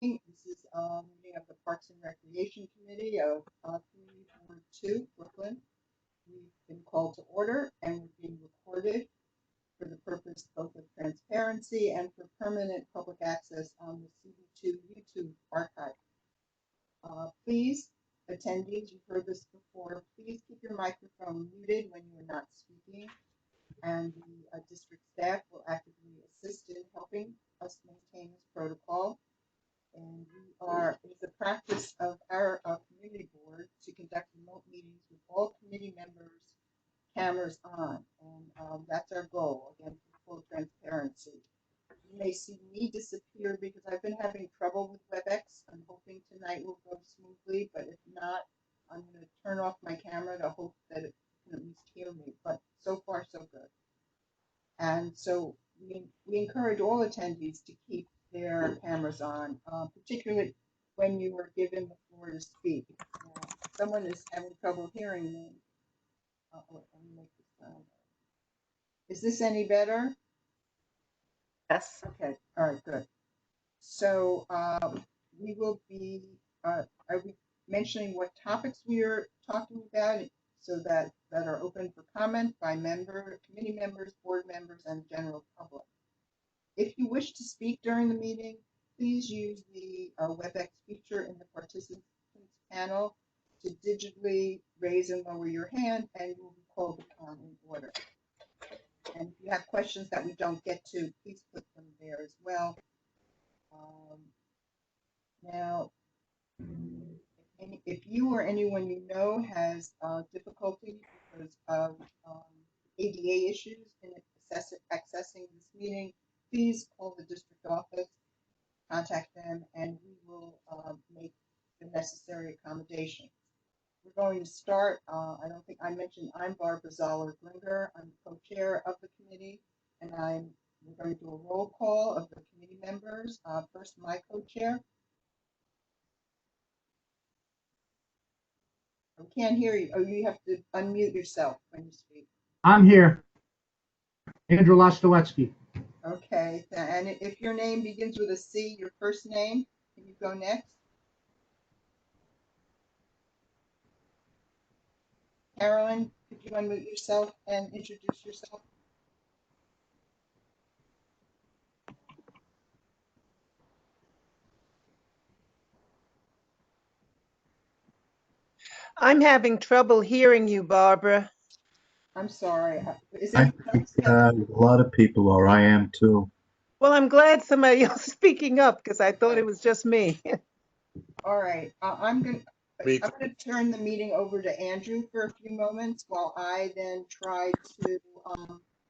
This is a meeting of the Parks and Recreation Committee of Community Board 2, Brooklyn. We've been called to order and we're being recorded for the purpose both of transparency and for permanent public access on the CB2 YouTube archive. Please, attendees, you've heard this before, please keep your microphone muted when you are not speaking, and the district staff will actively assist in helping us maintain this protocol. And it's a practice of our community board to conduct remote meetings with all committee members' cameras on, and that's our goal, again, for full transparency. You may see me disappear because I've been having trouble with Webex. I'm hoping tonight will go smoothly, but if not, I'm going to turn off my camera to hope that it can at least hear me, but so far so good. And so we encourage all attendees to keep their cameras on, particularly when you are given the floor to speak. Someone is having trouble hearing me. Let me make this sound. Is this any better? Yes. Okay. All right. Good. So we will be mentioning what topics we are talking about, so that are open for comment by committee members, board members, and general public. If you wish to speak during the meeting, please use the Webex feature in the participants panel to digitally raise and lower your hand, and you will be called upon in order. And if you have questions that we don't get to, please put them there as well. Now, if you or anyone you know has difficulty because of ADA issues in accessing this meeting, please call the district office, contact them, and we will make the necessary accommodations. We're going to start, I don't think I mentioned, I'm Barbara Zoller-Glinger. I'm co-chair of the committee, and we're going to do a roll call of the committee members. First, my co-chair. I can't hear you. Oh, you have to unmute yourself when you speak. I'm here. Andrew Lostowetsky. Okay, and if your name begins with a C, your first name, can you go next? Carolyn, could you unmute yourself and introduce yourself? I'm having trouble hearing you, Barbara. I'm sorry. I think a lot of people are. I am too. Well, I'm glad somebody else is speaking up because I thought it was just me. All right. I'm going to turn the meeting over to Andrew for a few moments while I then try to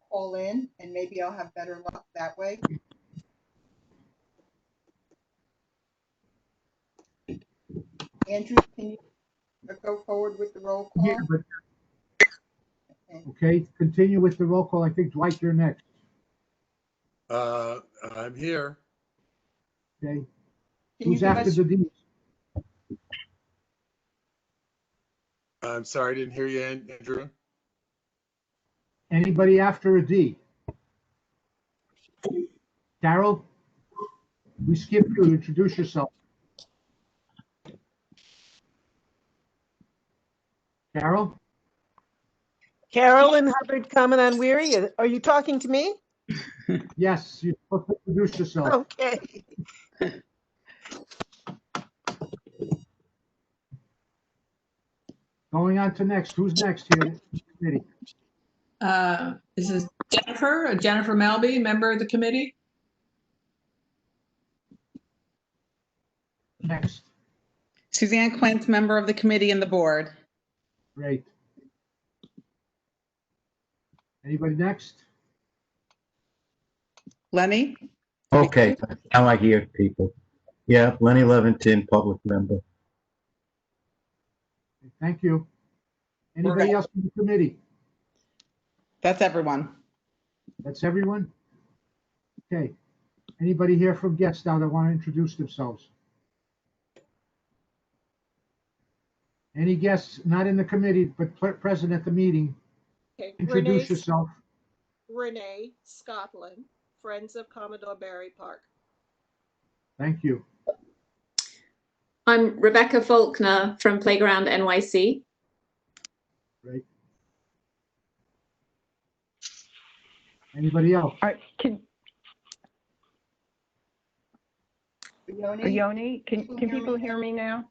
call in, and maybe I'll have better luck that way. Andrew, can you go forward with the roll call? Yeah, but okay, continue with the roll call. I think Dwight, you're next. I'm here. Okay. Who's after the D? I'm sorry, I didn't hear you, Andrew. Anybody after a D? Carol? We skipped you. Introduce yourself. Carol? Carolyn Hubbard coming on Weary. Are you talking to me? Yes, you're supposed to introduce yourself. Okay. Going on to next. Who's next here? This is Jennifer Melby, member of the committee. Next. Suzanne Quint, member of the committee and the board. Great. Anybody next? Lenny? Okay, now I hear people. Yeah, Lenny Levington, public member. Thank you. Anybody else from the committee? That's everyone. That's everyone? Okay. Anybody here from guests now that want to introduce themselves? Any guests not in the committee but present at the meeting? Okay. Introduce yourself. Renee Scotland, Friends of Commodore Barry Park. Thank you. I'm Rebecca Faulkner from Playground NYC. Great. Anybody else? All right, Leonie, can people hear me now?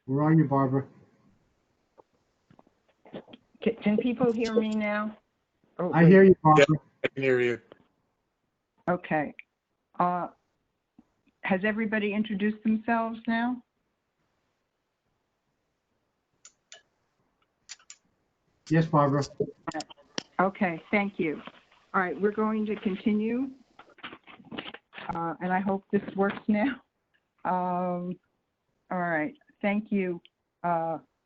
Where are you, Barbara? Can people hear me now? Oh, I hear you, Barbara. I can hear you. Okay. Has everybody introduced themselves now? Yes, Barbara. Okay, thank you. All right, we're going to continue. And I hope this works now. All right, thank you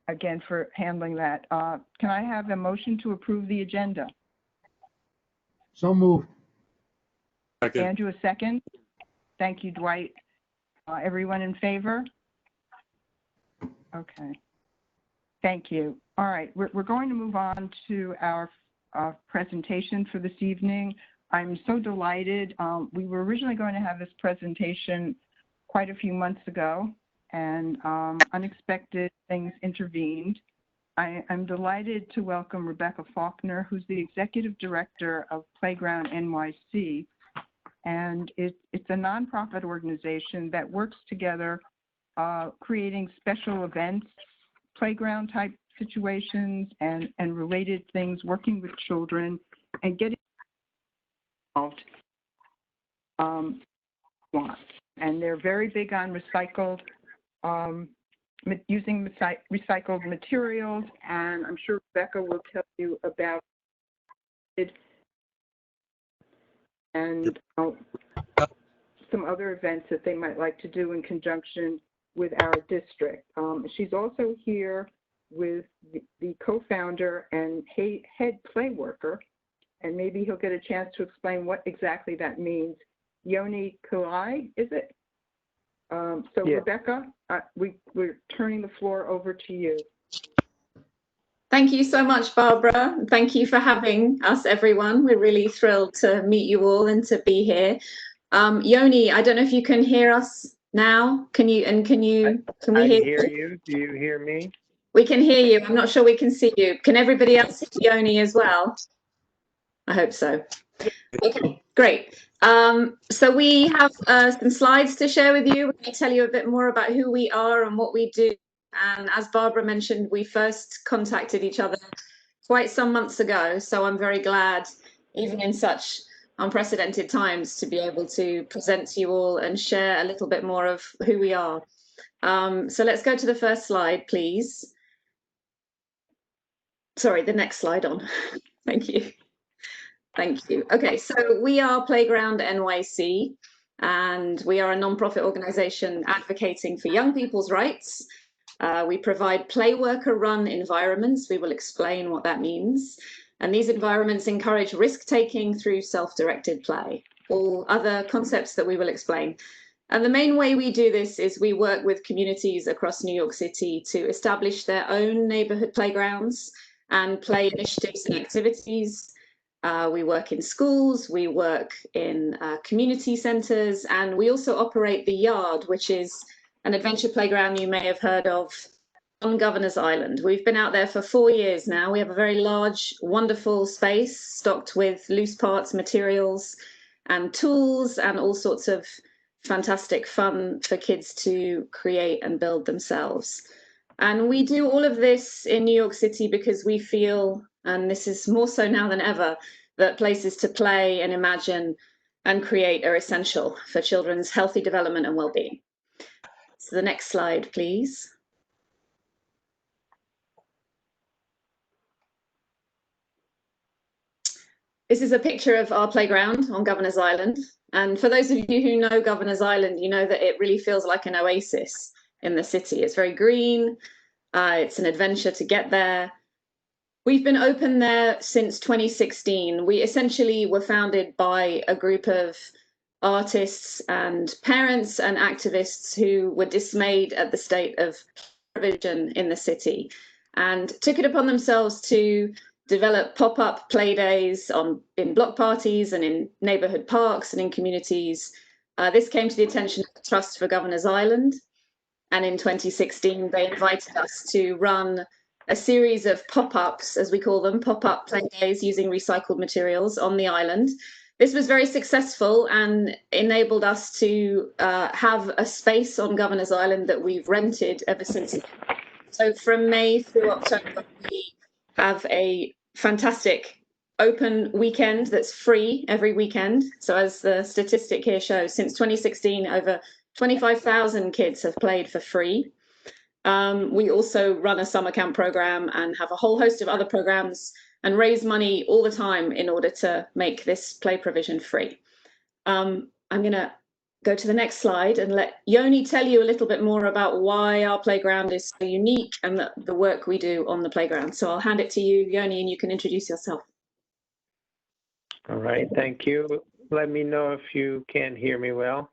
again for handling that. Can I have a motion to approve the agenda? So moved. Second. Andrew, a second. Thank you, Dwight. Everyone in favor? Okay. Thank you. All right, we're going to move on to our presentation for this evening. I'm so delighted. We were originally going to have this presentation quite a few months ago, and unexpected things intervened. I'm delighted to welcome Rebecca Faulkner, who's the Executive Director of Playground NYC. And it's a nonprofit organization that works together, creating special events, playground type situations and related things, working with children and getting involved. And they're very big on recycled, using recycled materials, and I'm sure Rebecca will tell you about it and some other events that they might like to do in conjunction with our district. She's also here with the co-founder and head play worker, and maybe he'll get a chance to explain what exactly that means. Yoni Kulai, is it? So yeah. Rebecca, we're turning the floor over to you. Thank you so much, Barbara. Thank you for having us, everyone. We're really thrilled to meet you all and to be here. Yoni, I don't know if you can hear us now. Can we hear you? Do you hear me? We can hear you. I'm not sure we can see you. Can everybody else hear Yoni as well? I hope so. Okay, great. So we have some slides to share with you. We're going to tell you a bit more about who we are and what we do. And as Barbara mentioned, we first contacted each other quite some months ago. So I'm very glad, even in such unprecedented times, to be able to present to you all and share a little bit more of who we are. So let's go to the first slide, please. Sorry, the next slide on. Thank you. Thank you. Okay, so we are Playground NYC, and we are a non-profit organization advocating for young people's rights. We provide play worker-run environments. We will explain what that means. And these environments encourage risk-taking through self-directed play, all other concepts that we will explain. And the main way we do this is we work with communities across New York City to establish their own neighborhood playgrounds and play initiatives and activities. We work in schools, we work in community centers, and we also operate the Yard, which is an adventure playground you may have heard of on Governor's Island. We've been out there for 4 years now. We have a very large, wonderful space stocked with loose parts, materials, and tools, and all sorts of fantastic fun for kids to create and build themselves. And we do all of this in New York City because we feel, and this is more so now than ever, that places to play and imagine and create are essential for children's healthy development and well-being. So the next slide, please. This is a picture of our playground on Governor's Island. And for those of you who know Governor's Island, you know that it really feels like an oasis in the city. It's very green. It's an adventure to get there. We've been open there since 2016. We essentially were founded by a group of artists and parents and activists who were dismayed at the state of provision in the city and took it upon themselves to develop pop-up play days in block parties and in neighborhood parks and in communities. This came to the attention of the Trust for Governors Island, and in 2016 they invited us to run a series of pop-ups, as we call them, pop-up play days using recycled materials on the island. This was very successful and enabled us to have a space on Governors Island that we've rented ever since. So from May through October, we have a fantastic open weekend that's free every weekend. So as the statistic here shows, since 2016, over 25,000 kids have played for free. We also run a summer camp program and have a whole host of other programs and raise money all the time in order to make this play provision free. I'm going to go to the next slide and let Yoni tell you a little bit more about why our playground is so unique and the work we do on the playground. So I'll hand it to you, Yoni, and you can introduce yourself. All right, thank you. Let me know if you can hear me well.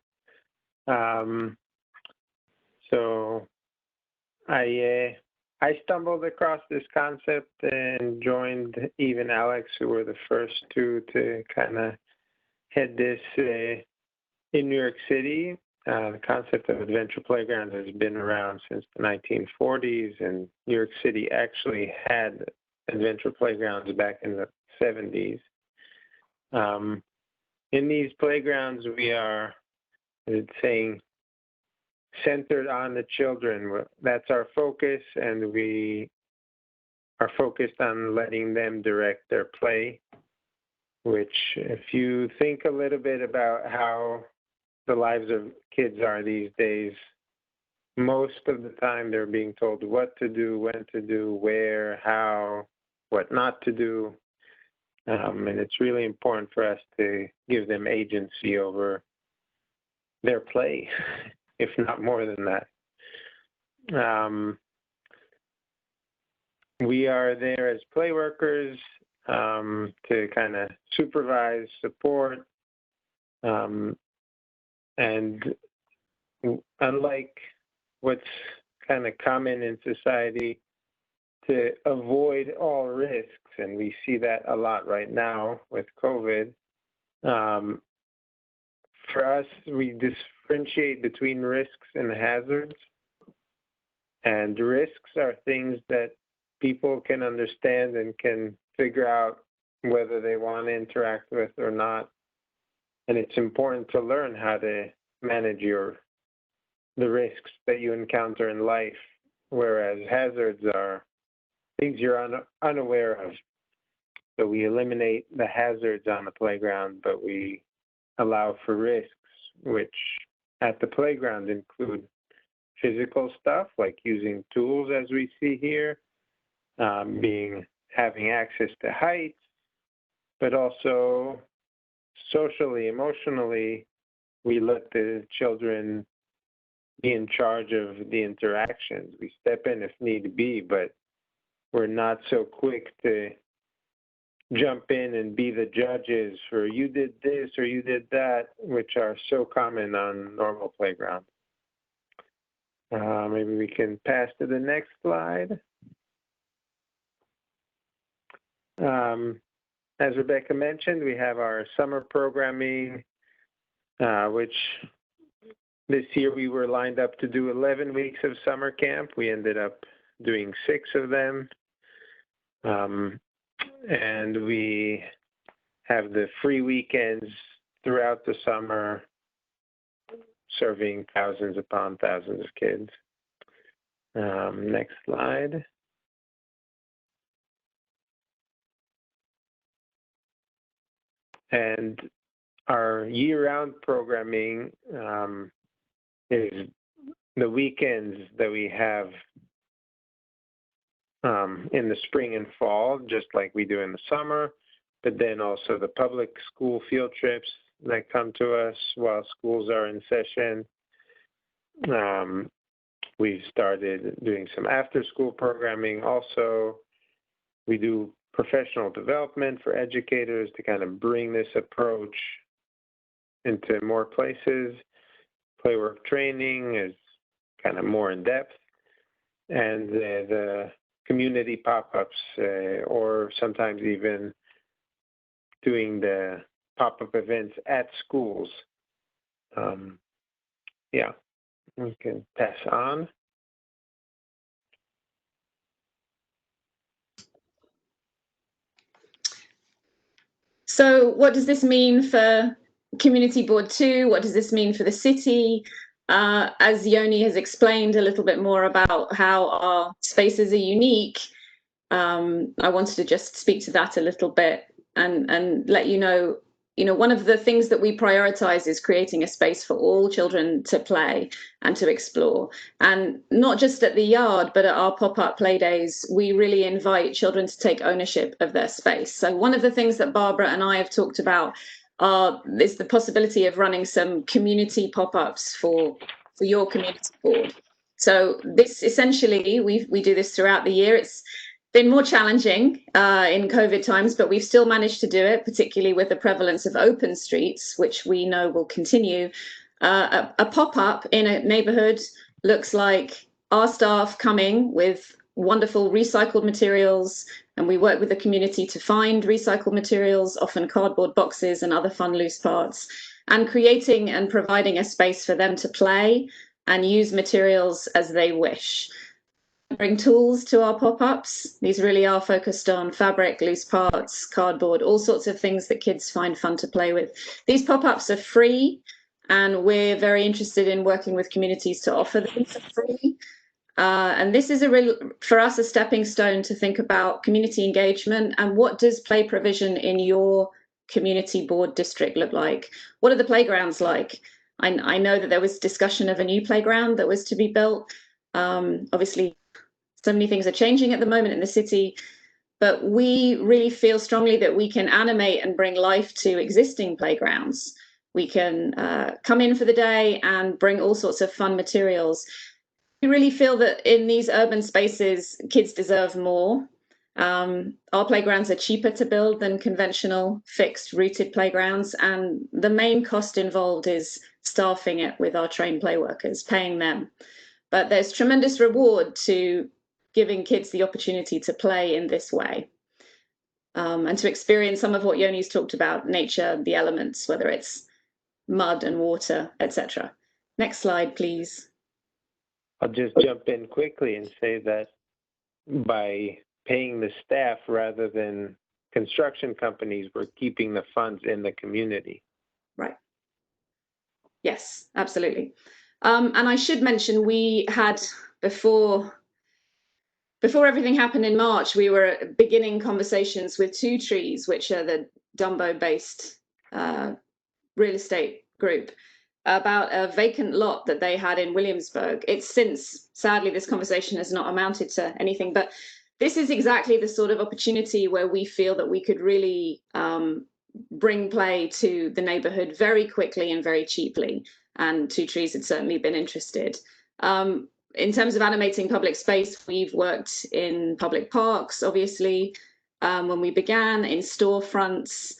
So I stumbled across this concept and joined Eve and Alex, who were the first two to kind of head this in New York City. The concept of adventure playgrounds has been around since the 1940s, and New York City actually had adventure playgrounds back in the 70s. In these playgrounds, we are, saying, centered on the children. That's our focus, and we are focused on letting them direct their play, which, if you think a little bit about how the lives of kids are these days, most of the time they're being told what to do, when to do, where, how, what not to do. And it's really important for us to give them agency over their play, if not more than that. We are there as play workers to kind of supervise, support, and unlike what's kind of common in society, to avoid all risks, and we see that a lot right now with COVID. For us, we differentiate between risks and hazards. And risks are things that people can understand and can figure out whether they want to interact with or not. And it's important to learn how to manage the risks that you encounter in life, whereas hazards are things you're unaware of. So we eliminate the hazards on the playground, but we allow for risks, which at the playground include physical stuff like using tools as we see here, having access to heights, but also socially, emotionally, we let the children be in charge of the interactions. We step in if need be, but we're not so quick to jump in and be the judges for you did this or you did that, which are so common on normal playgrounds. Maybe we can pass to the next slide. As Rebecca mentioned, we have our summer programming, which this year we were lined up to do 11 weeks of summer camp. We ended up doing 6 of them. And we have the free weekends throughout the summer, serving thousands upon thousands of kids. Next slide. And our year-round programming is the weekends that we have in the spring and fall, just like we do in the summer, but then also the public school field trips that come to us while schools are in session. We've started doing some after-school programming also. We do professional development for educators to kind of bring this approach into more places. Playwork training is kind of more in depth. And the community pop-ups, or sometimes even doing the pop-up events at schools. Yeah, we can pass on. So what does this mean for Community Board 2? What does this mean for the city? As Yoni has explained a little bit more about how our spaces are unique, I wanted to just speak to that a little bit and let you know, one of the things that we prioritize is creating a space for all children to play and to explore. And not just at the yard, but at our pop-up play days, we really invite children to take ownership of their space. So one of the things that Barbara and I have talked about is the possibility of running some community pop-ups for your community board. So this essentially, we do this throughout the year. It's been more challenging in COVID times, but we've still managed to do it, particularly with the prevalence of open streets, which we know will continue. A pop-up in a neighborhood looks like our staff coming with wonderful recycled materials, and we work with the community to find recycled materials, often cardboard boxes and other fun loose parts, and creating and providing a space for them to play and use materials as they wish. Bring tools to our pop-ups. These really are focused on fabric, loose parts, cardboard, all sorts of things that kids find fun to play with. These pop-ups are free, and we're very interested in working with communities to offer them for free. And this is for us, a stepping stone to think about community engagement and what does play provision in your community board district look like? What are the playgrounds like? I know that there was discussion of a new playground that was to be built. Obviously, so many things are changing at the moment in the city, but we really feel strongly that we can animate and bring life to existing playgrounds. We can come in for the day and bring all sorts of fun materials. We really feel that in these urban spaces, kids deserve more. Our playgrounds are cheaper to build than conventional fixed rooted playgrounds, and the main cost involved is staffing it with our trained play workers, paying them. But there's tremendous reward to giving kids the opportunity to play in this way, and to experience some of what Yoni's talked about, nature, the elements, whether it's mud and water, etc. Next slide, please. I'll just jump in quickly and say that by paying the staff rather than construction companies, we're keeping the funds in the community. Right. Yes, absolutely. And I should mention, we had, before everything happened in March, we were beginning conversations with Two Trees, which are the Dumbo-based real estate group, about a vacant lot that they had in Williamsburg. It's since, sadly, this conversation has not amounted to anything, but this is exactly the sort of opportunity where we feel that we could really bring play to the neighborhood very quickly and very cheaply. And Two Trees had certainly been interested. In terms of animating public space, we've worked in public parks, obviously, when we began, in storefronts,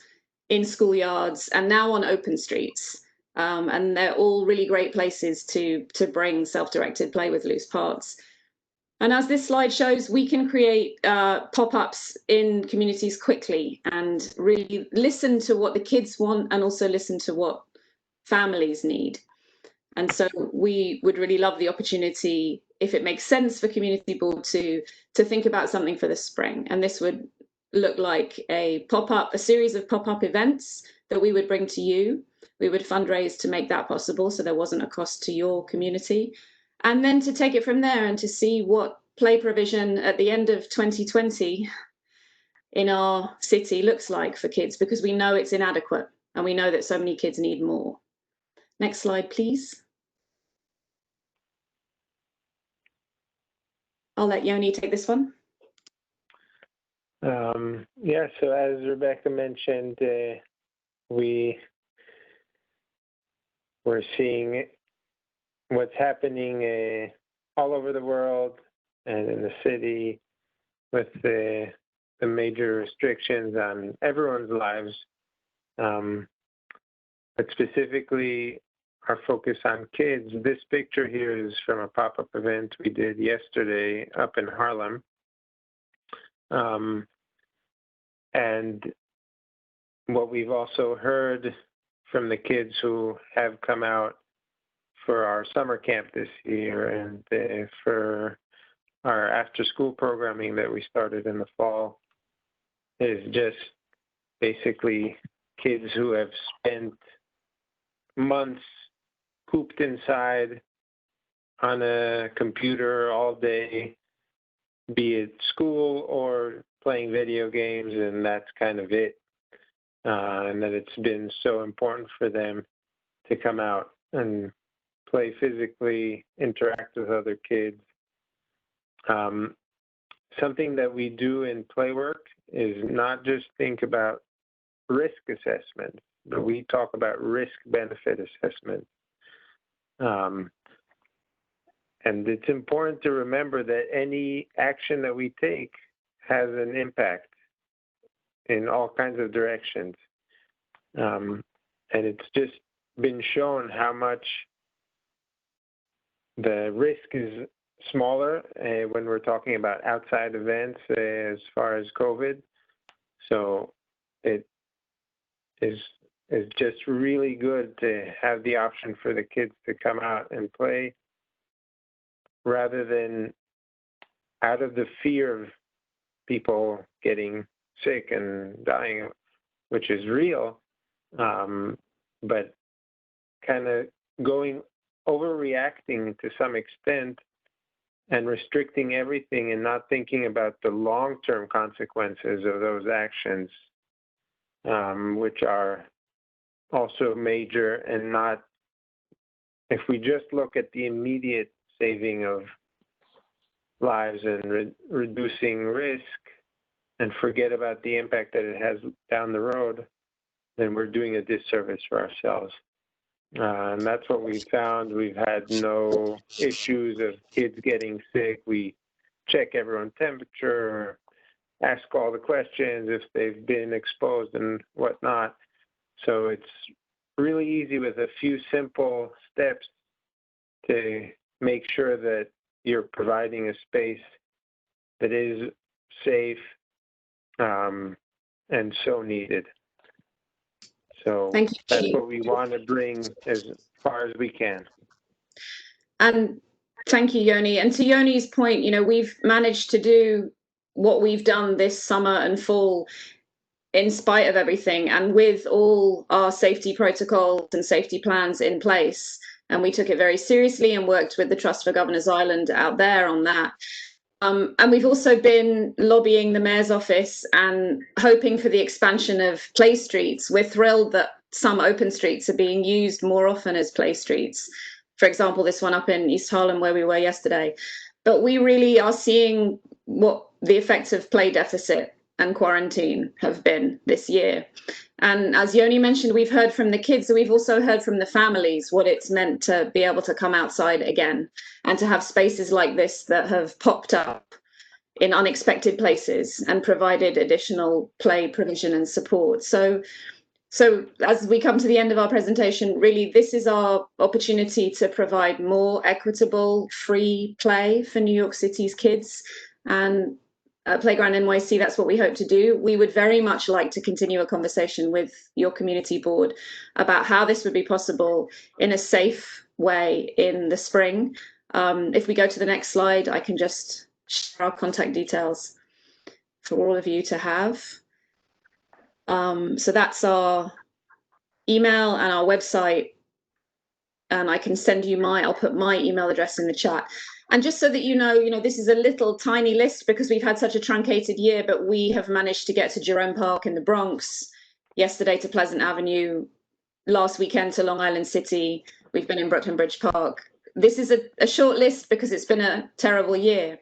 in schoolyards, and now on open streets. And they're all really great places to bring self-directed play with loose parts. And as this slide shows, we can create pop-ups in communities quickly and really listen to what the kids want and also listen to what families need. And so we would really love the opportunity, if it makes sense for Community Board, to think about something for the spring. And this would look like a pop-up, a series of pop-up events that we would bring to you. We would fundraise to make that possible, so there wasn't a cost to your community. And then to take it from there and to see what play provision at the end of 2020 in our city looks like for kids, because we know it's inadequate and we know that so many kids need more. Next slide, please. I'll let Yoni take this one. Yeah, so as Rebecca mentioned, we're seeing what's happening all over the world and in the city with the major restrictions on everyone's lives. But specifically, our focus on kids. This picture here is from a pop-up event we did yesterday up in Harlem. And what we've also heard from the kids who have come out for our summer camp this year and for our after-school programming that we started in the fall is just basically kids who have spent months cooped inside on a computer all day, be it school or playing video games, and that's kind of it. And that it's been so important for them to come out and play physically, interact with other kids. Something that we do in Playwork is not just think about risk assessment, but we talk about risk-benefit assessment. And it's important to remember that any action that we take has an impact in all kinds of directions. And it's just been shown how much the risk is smaller when we're talking about outside events as far as COVID. So it is just really good to have the option for the kids to come out and play rather than out of the fear of people getting sick and dying, which is real, but kind of overreacting to some extent and restricting everything and not thinking about the long-term consequences of those actions, which are also major and not, if we just look at the immediate saving of lives and reducing risk and forget about the impact that it has down the road, then we're doing a disservice for ourselves. And that's what we found. We've had no issues of kids getting sick. We check everyone's temperature, ask all the questions if they've been exposed and whatnot. So it's really easy with a few simple steps to make sure that you're providing a space that is safe and so needed. So Thank you. that's what we want to bring as far as we can. And thank you, Yoni. And to Yoni's point, we've managed to do what we've done this summer and fall in spite of everything and with all our safety protocols and safety plans in place. And we took it very seriously and worked with the Trust for Governors Island out there on that. And we've also been lobbying the mayor's office and hoping for the expansion of play streets. We're thrilled that some open streets are being used more often as play streets. For example, this one up in East Harlem where we were yesterday. But we really are seeing what the effects of play deficit and quarantine have been this year. And as Yoni mentioned, we've heard from the kids, we've also heard from the families what it's meant to be able to come outside again and to have spaces like this that have popped up in unexpected places and provided additional play provision and support. So as we come to the end of our presentation, really this is our opportunity to provide more equitable, free play for New York City's kids. And Playground NYC, that's what we hope to do. We would very much like to continue a conversation with your community board about how this would be possible in a safe way in the spring. If we go to the next slide, I can just share our contact details for all of you to have. So that's our email and our website. And I can send you I'll put my email address in the chat. And just so that you know, this is a little tiny list because we've had such a truncated year, but we have managed to get to Jerome Park in the Bronx, yesterday to Pleasant Avenue, last weekend to Long Island City. We've been in Brooklyn Bridge Park. This is a short list because it's been a terrible year,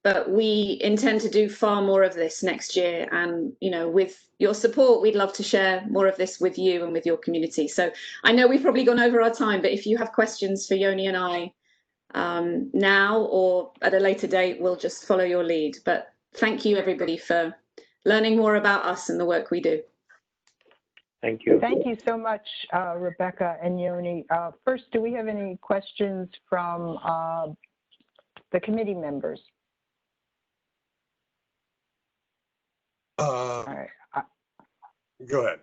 but we intend to do far more of this next year. And, with your support, we'd love to share more of this with you and with your community. So I know we've probably gone over our time, but if you have questions for Yoni and I now or at a later date, we'll just follow your lead. But thank you, everybody, for learning more about us and the work we do. Thank you. Thank you so much, Rebecca and Yoni. First, do we have any questions from the committee members? All right. Go ahead.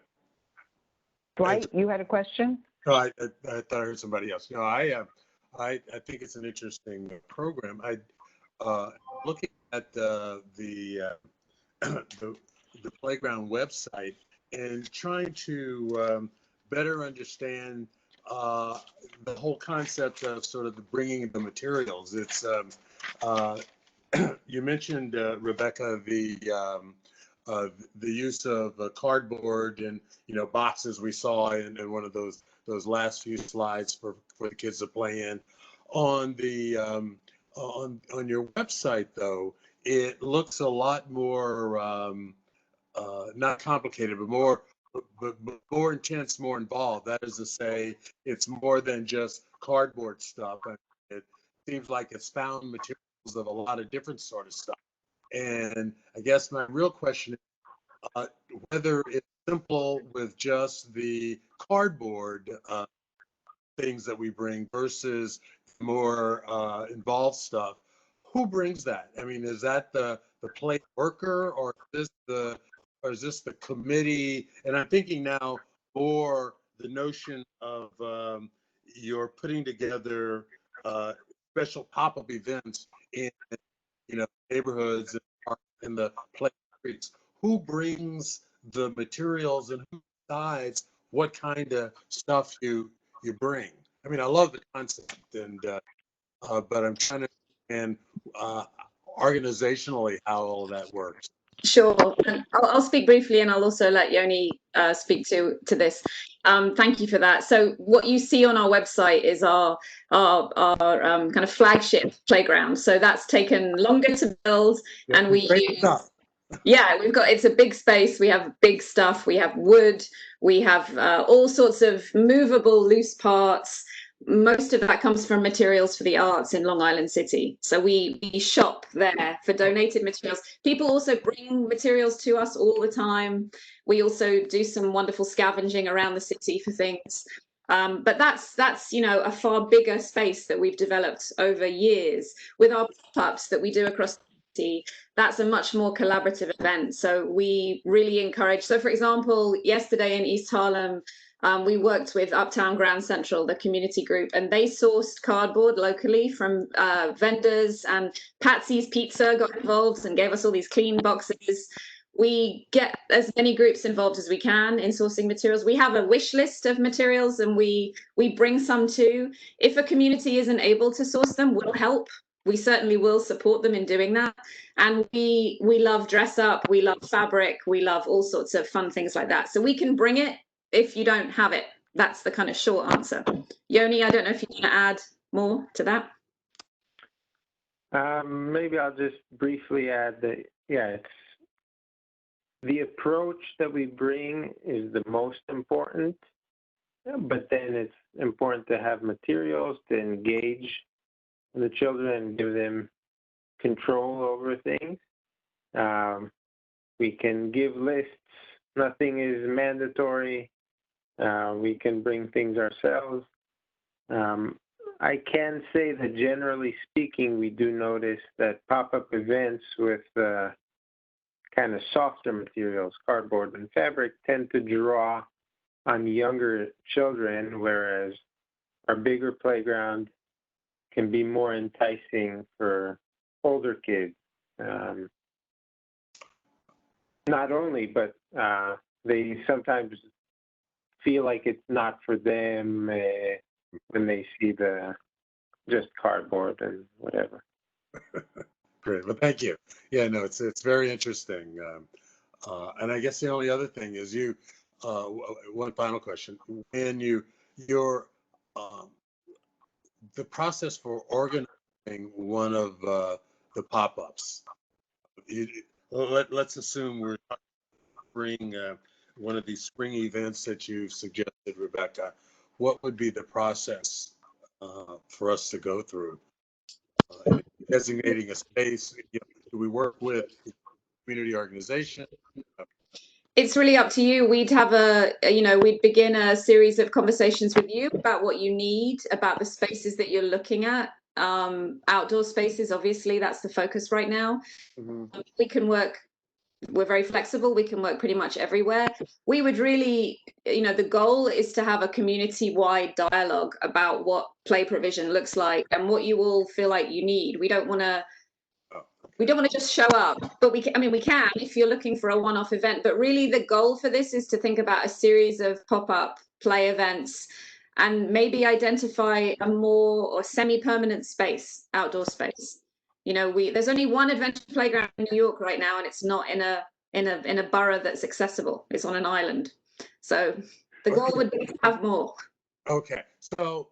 Dwight, you had a question? No, I thought I heard somebody else. No, I think it's an interesting program. Looking at the playground website and trying to better understand the whole concept of sort of the bringing the materials. It's you mentioned, Rebecca, the use of cardboard and boxes we saw in one of those last few slides for the kids to play in. On the on your website, though, it looks a lot more not complicated, but more intense, more involved. That is to say, it's more than just cardboard stuff. It seems like it's found materials of a lot of different sort of stuff. And I guess my real question is whether it's simple with just the cardboard things that we bring versus more involved stuff. Who brings that? I mean, is that the play worker, or is this the committee? And I'm thinking now more the notion of you're putting together special pop-up events in neighborhoods and in the play streets. Who brings the materials and who decides what kind of stuff you bring? I mean, I love the concept, and but I'm trying to understand organizationally how all that works. Sure. I'll speak briefly, and I'll also let Yoni speak to this. Thank you for that. So what you see on our website is our kind of flagship playground. So that's taken longer to build, and we use. Yeah, it's a big space. We have big stuff. We have wood. We have all sorts of movable loose parts. Most of that comes from Materials for the Arts in Long Island City. So we shop there for donated materials. People also bring materials to us all the time. We also do some wonderful scavenging around the city for things. But that's a far bigger space that we've developed over years with our pop-ups that we do across the city. That's a much more collaborative event. So we really encourage. So for example, yesterday in East Harlem, we worked with Uptown Grand Central, the community group, and they sourced cardboard locally from vendors, and Patsy's Pizza got involved and gave us all these clean boxes. We get as many groups involved as we can in sourcing materials. We have a wish list of materials, and we bring some too. If a community isn't able to source them, we'll help. We certainly will support them in doing that. And we love dress up, we love fabric, we love all sorts of fun things like that. So we can bring it if you don't have it. That's the kind of short answer. Yoni, I don't know if you want to add more to that. Maybe I'll just briefly add that, it's the approach that we bring is the most important, but then it's important to have materials to engage the children and give them control over things. We can give lists. Nothing is mandatory. We can bring things ourselves. I can say that generally speaking, we do notice that pop-up events with kind of softer materials, cardboard and fabric, tend to draw on younger children, whereas our bigger playground can be more enticing for older kids. Not only, but they sometimes feel like it's not for them when they see the just cardboard and whatever. Great. Well, thank you. Yeah, no, it's very interesting. And I guess the only other thing is one final question. When the process for organizing one of the pop-ups, let's assume we're bring one of these spring events that you've suggested, Rebecca. What would be the process for us to go through? Designating a space, do we work with community organization? It's really up to you. We'd have we'd begin a series of conversations with you about what you need, about the spaces that you're looking at. Outdoor spaces, obviously, that's the focus right now. Mm-hmm. We can work we're very flexible. We can work pretty much everywhere. We would really, the goal is to have a community-wide dialogue about what play provision looks like and what you all feel like you need. We don't want to just show up, but we can if you're looking for a one-off event. But really, the goal for this is to think about a series of pop-up play events and maybe identify a more or semi-permanent space, outdoor space. There's only one adventure playground in New York right now, and it's not in a borough that's accessible. It's on an island. So the goal would be to have more. Okay, so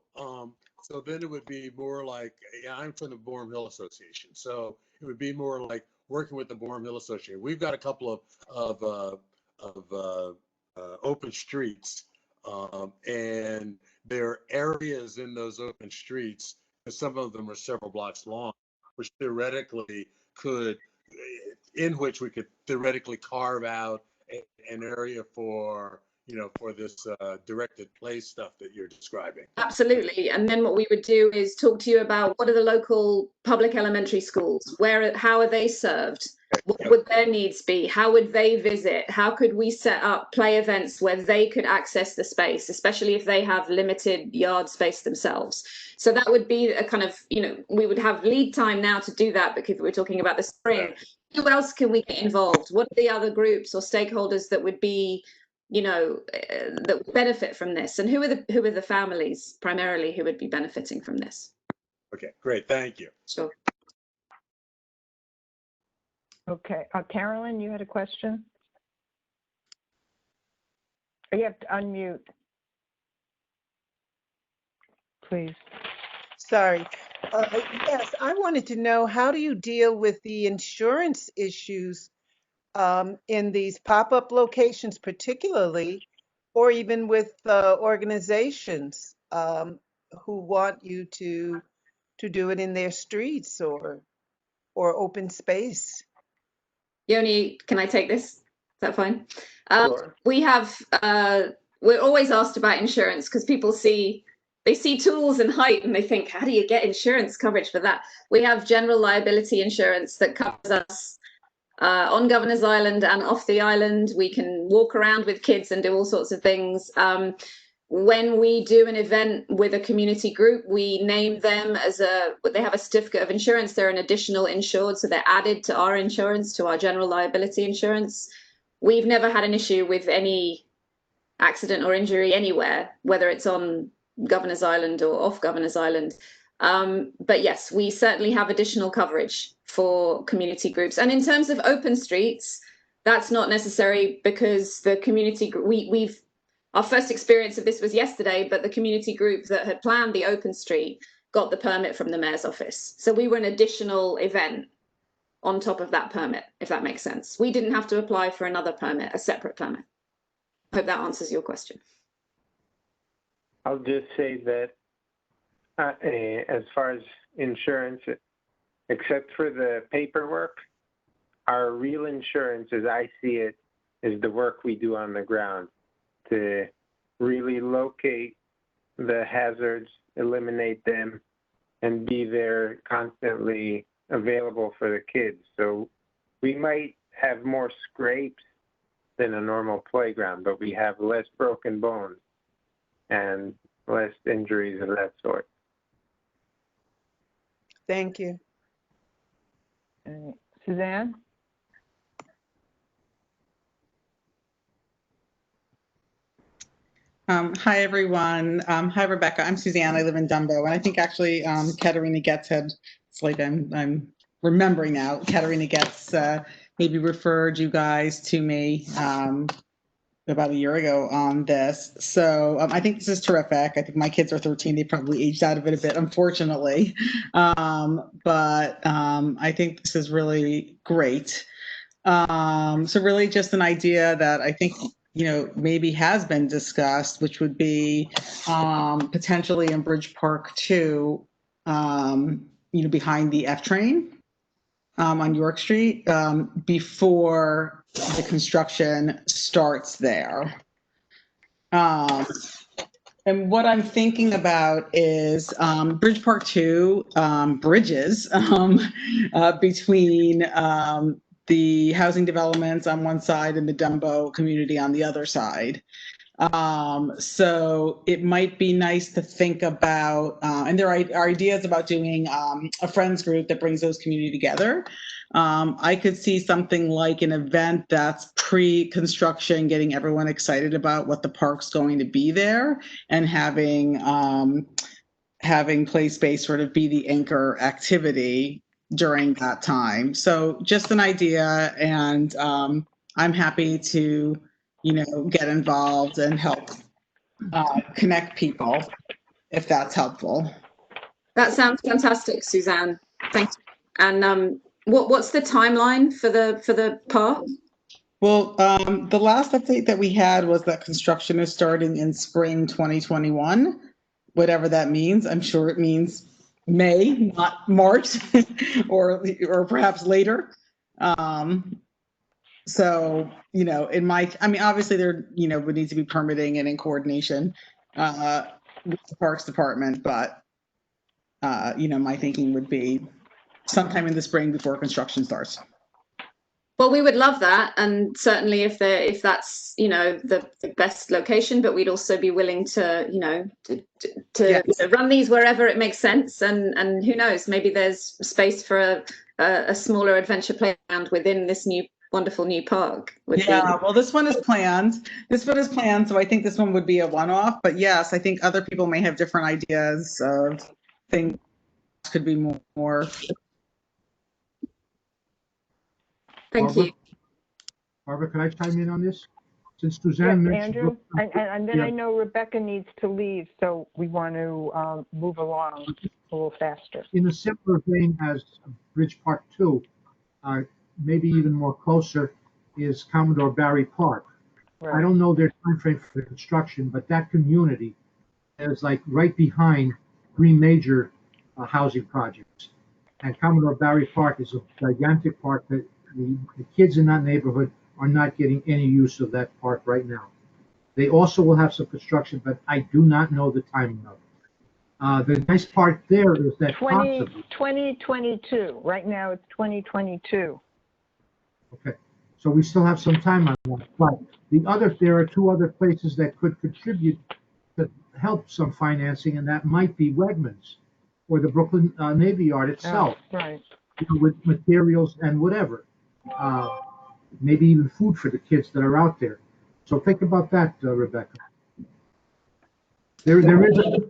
then it would be more like, I'm from the Borum Hill Association, so it would be more like working with the Borum Hill Association. We've got a couple of open streets, and there are areas in those open streets, and some of them are several blocks long, which we could theoretically carve out an area for this directed play stuff that you're describing. Absolutely. And then what we would do is talk to you about what are the local public elementary schools, how are they served? What would their needs be? How would they visit? How could we set up play events where they could access the space, especially if they have limited yard space themselves? So that would be a kind of, we would have lead time now to do that, because we're talking about the spring. Who else can we get involved? What are the other groups or stakeholders that would be, that would benefit from this? And who are the families primarily who would be benefiting from this? Okay, great. Thank you. Sure. Okay, Carolyn, you had a question? You have to unmute, please. Sorry. Yes, I wanted to know, how do you deal with the insurance issues in these pop-up locations particularly, or even with organizations who want you to do it in their streets or open space? Yoni, can I take this? Is that fine? Sure. We're always asked about insurance because people see tools and height and they think, how do you get insurance coverage for that? We have general liability insurance that covers us on Governor's Island and off the island. We can walk around with kids and do all sorts of things. When we do an event with a community group, we name them they have a certificate of insurance. They're an additional insured, so they're added to our insurance, to our general liability insurance. We've never had an issue with any accident or injury anywhere, whether it's on Governor's Island or off Governor's Island. But yes, we certainly have additional coverage for community groups. And in terms of open streets, that's not necessary, because the community, our first experience of this was yesterday, but the community group that had planned the open street got the permit from the mayor's office. So we were an additional event on top of that permit, if that makes sense. We didn't have to apply for another permit, a separate permit. I hope that answers your question. I'll just say that as far as insurance, except for the paperwork, our real insurance, as I see it, is the work we do on the ground to really locate the hazards, eliminate them, and be there constantly available for the kids. So we might have more scrapes than a normal playground, but we have less broken bones and less injuries of that sort. Thank you. Suzanne? Hi, everyone. Hi, Rebecca. I'm Suzanne. I live in Dumbo. And I think actually Katerina Getz it's like I'm remembering now, Katerina Getz maybe referred you guys to me about a year ago on this. So I think this is terrific. I think my kids are 13. They probably aged out of it a bit, unfortunately. But I think this is really great. So really just an idea that I think, maybe has been discussed, which would be potentially in Bridge Park 2, behind the F train on York Street, before the construction starts there. And what I'm thinking about is Bridge Park 2 bridges between the housing developments on one side and the Dumbo community on the other side. So it might be nice to think about, and there are ideas about doing a friends group that brings those community together. I could see something like an event that's pre-construction, getting everyone excited about what the park's going to be there, and having play space sort of be the anchor activity during that time. So just an idea, and I'm happy to, get involved and help connect people, if that's helpful. That sounds fantastic, Suzanne. Thank you. And what's the timeline for the park? Well, the last update that we had was that construction is starting in spring 2021, whatever that means. I'm sure it means May, not March, or perhaps later. So, obviously there, would need to be permitting and in coordination with the Parks Department, but, my thinking would be sometime in the spring before construction starts. Well, we would love that, and certainly if that's the best location, but we'd also be willing to run these wherever it makes sense, and who knows, maybe there's space for a smaller adventure playground within this wonderful new park. Well, this one is planned. So I think this one would be a one-off. But yes, I think other people may have different ideas of things could be more. Thank you. Barbara, can I chime in on this? Since Suzanne mentioned, Andrew, and then I know Rebecca needs to leave, so we want to move along a little faster. in a similar vein as Bridge Park 2, maybe even more closer, is Commodore Barry Park. Right. I don't know their timeframe for the construction, but that community is like right behind three major housing projects. And Commodore Barry Park is a gigantic park that the kids in that neighborhood are not getting any use of that park right now. They also will have some construction, but I do not know the timing of it. The nice part there is that possibly 2022. Right now it's 2022. Okay, so we still have some time on that. But there are two other places that could contribute to help some financing, and that might be Wegmans or the Brooklyn Navy Yard itself, Right. with materials and whatever. Maybe even food for the kids that are out there. So think about that, Rebecca. There is a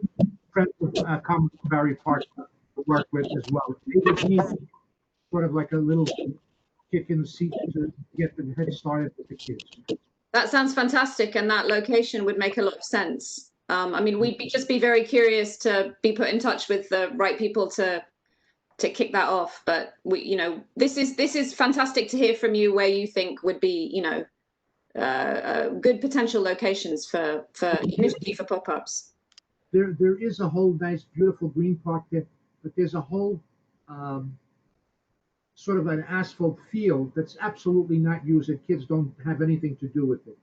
friend of Common Barry Park to work with as well. They would need sort of like a little kick in the seat to get the head started with the kids. That sounds fantastic, and that location would make a lot of sense. We'd just be very curious to be put in touch with the right people to kick that off. But this is fantastic to hear from you where you think would be, good potential locations for initially for pop-ups. There is a whole nice, beautiful green park there, but there's a whole sort of an asphalt field that's absolutely not used, and kids don't have anything to do with it.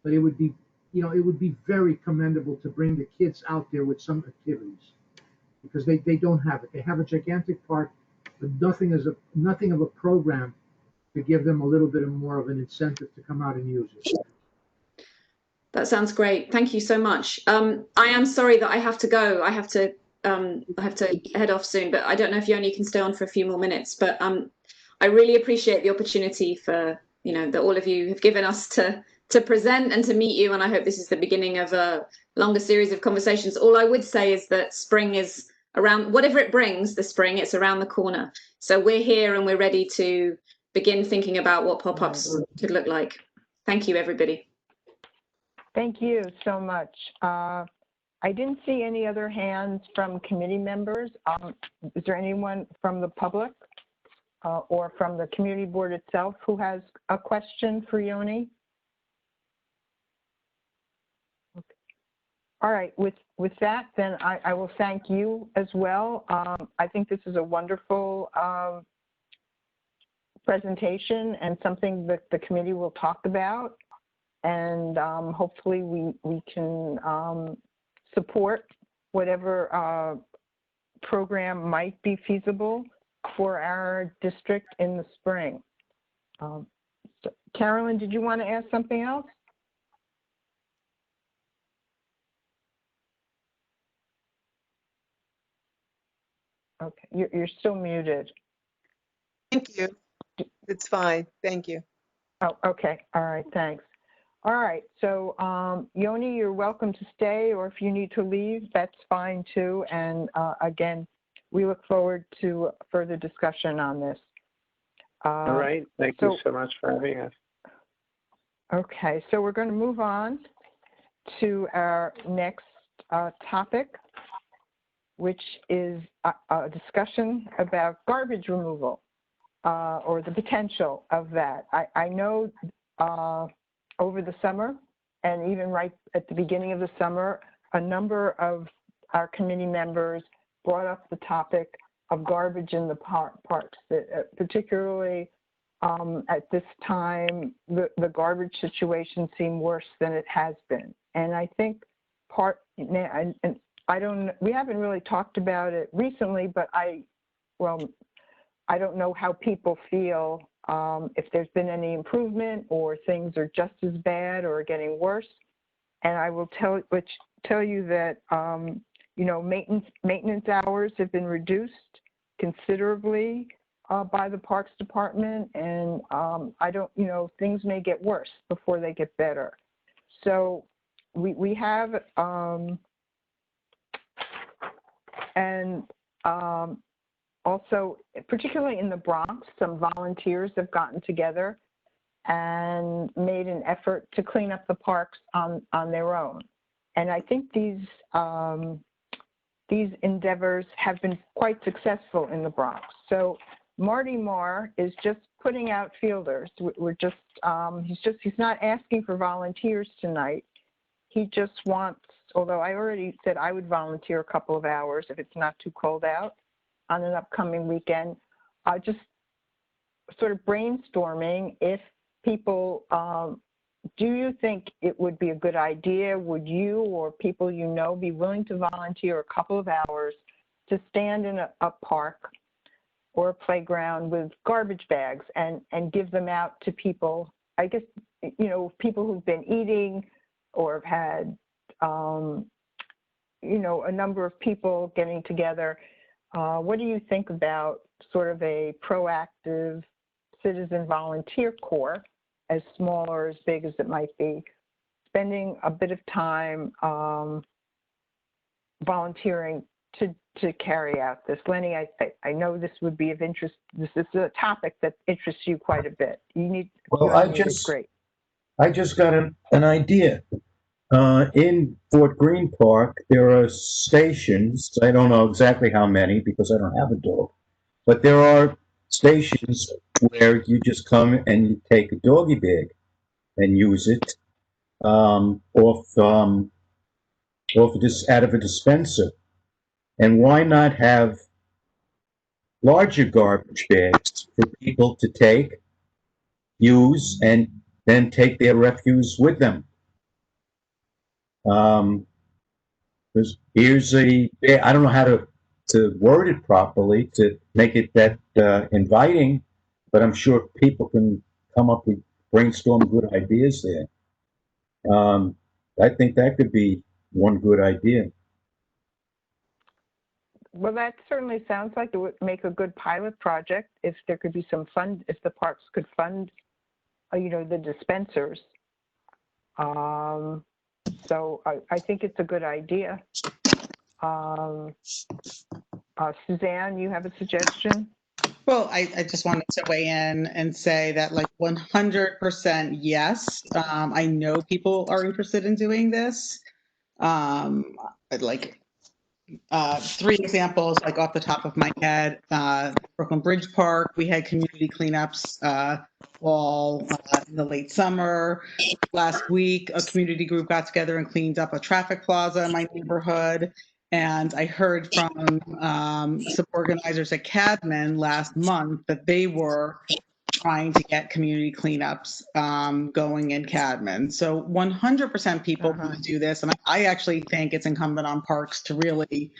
But it would be, it would be very commendable to bring the kids out there with some activities, because they don't have it. They have a gigantic park, but nothing of a program to give them a little bit more of an incentive to come out and use it. That sounds great. Thank you so much. I am sorry that I have to go. I have to head off soon, but I don't know if Yoni can stay on for a few more minutes. But I really appreciate the opportunity for that all of you have given us to present and to meet you. And I hope this is the beginning of a longer series of conversations. All I would say is that spring is around, whatever it brings, the spring, it's around the corner. So we're here and we're ready to begin thinking about what pop-ups could look like. Thank you, everybody. Thank you so much. I didn't see any other hands from committee members. Is there anyone from the public or from the community board itself who has a question for Yoni? Okay. All right, with that, then I will thank you as well. I think this is a wonderful presentation and something that the committee will talk about. And hopefully we can support whatever program might be feasible for our district in the spring. Carolyn, did you want to ask something else? Okay, you're still muted. Thank you. It's fine. Thank you. Oh, okay. All right. Thanks. All right. So, Yoni, you're welcome to stay, or if you need to leave, that's fine too. And again, we look forward to further discussion on this. All right. Thank you so much for having us. Okay. So we're going to move on to our next topic, which is a discussion about garbage removal. Or the potential of that. I know over the summer and even right at the beginning of the summer, a number of our committee members brought up the topic of garbage in the parks, particularly at this time, the garbage situation seemed worse than it has been. And I think we haven't really talked about it recently, but I don't know how people feel, if there's been any improvement or things are just as bad or getting worse. And I will tell you that, maintenance hours have been reduced considerably by the Parks Department. And things may get worse before they get better. So we have, also, particularly in the Bronx, some volunteers have gotten together and made an effort to clean up the parks on their own. And I think these endeavors have been quite successful in the Bronx. So Marty Marr is just putting out fielders. He's not asking for volunteers tonight. He just wants, although I already said I would volunteer a couple of hours if it's not too cold out on an upcoming weekend, just sort of brainstorming if people, do you think it would be a good idea? Would you or people you know be willing to volunteer a couple of hours to stand in a park or a playground with garbage bags and give them out to people? I guess, people who've been eating or have had, a number of people getting together. What do you think about sort of a proactive citizen volunteer corps, as small or as big as it might be, spending a bit of time volunteering to carry out this? Lenny, I know this would be of interest. This is a topic that interests you quite a bit. Well, I just got an idea. In Fort Greene Park, there are stations. I don't know exactly how many because I don't have a dog, but there are stations where you just come and you take a doggy bag and use it out of a dispenser. And why not have larger garbage bags for people to take, use, and then take their refuse with them? Here's I don't know how to word it properly to make it that inviting, but I'm sure people can come up with brainstorm good ideas there. I think that could be one good idea. Well, that certainly sounds like it would make a good pilot project if there could be some fund, if the parks could fund, the dispensers. So I think it's a good idea. Suzanne, you have a suggestion? Well, I just wanted to weigh in and say that 100% yes. I know people are interested in doing this. Three examples, off the top of my head. Brooklyn Bridge Park, we had community cleanups all in the late summer. Last week, a community group got together and cleaned up a traffic plaza in my neighborhood. And I heard from some organizers at Cadman last month that they were trying to get community cleanups going in Cadman. So 100% people want to do this. And I actually think it's incumbent on parks to really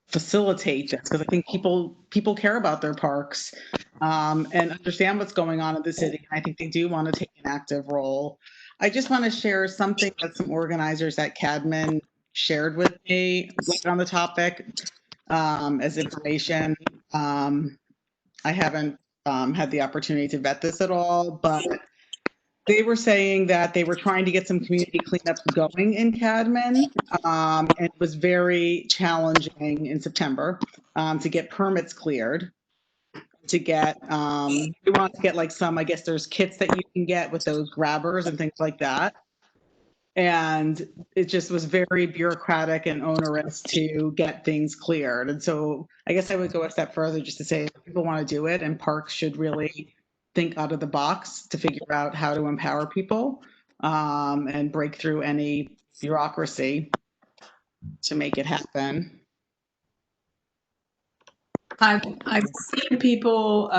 facilitate this, because I think people care about their parks. and understand what's going on in the city. I think they do want to take an active role. I just want to share something that some organizers at Cadman shared with me on the topic as information. I haven't had the opportunity to vet this at all, but they were saying that they were trying to get some community cleanups going in Cadman. And it was very challenging in September to get permits cleared, to get, we want to get like some, I guess there's kits that you can get with those grabbers and things like that. And it just was very bureaucratic and onerous to get things cleared. And so I guess I would go a step further just to say if people want to do it, and parks should really think out of the box to figure out how to empower people and break through any bureaucracy to make it happen. I've seen people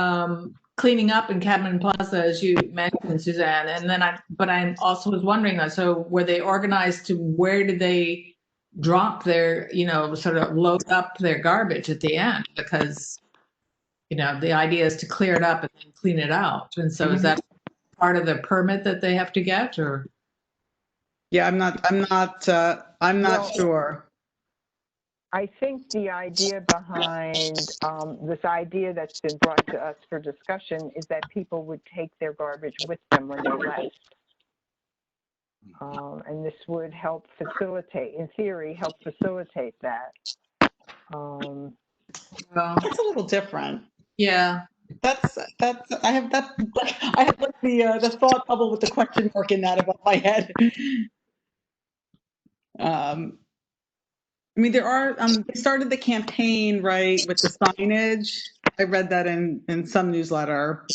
cleaning up in Cadman Plaza, as you mentioned, Suzanne, and then but I also was wondering that. So were they organized to where did they drop their, sort of load up their garbage at the end? Because, the idea is to clear it up and then clean it out. And so is that part of the permit that they have to get, or? Yeah, I'm not Well, sure. I think the idea behind this idea that's been brought to us for discussion is that people would take their garbage with them when they left. And this would help facilitate, in theory, help facilitate that. Well, That's a little different. yeah. That's I have like the thought bubble with the question mark in that above my head. I mean, there are they started the campaign, right, with the signage. I read that in some newsletter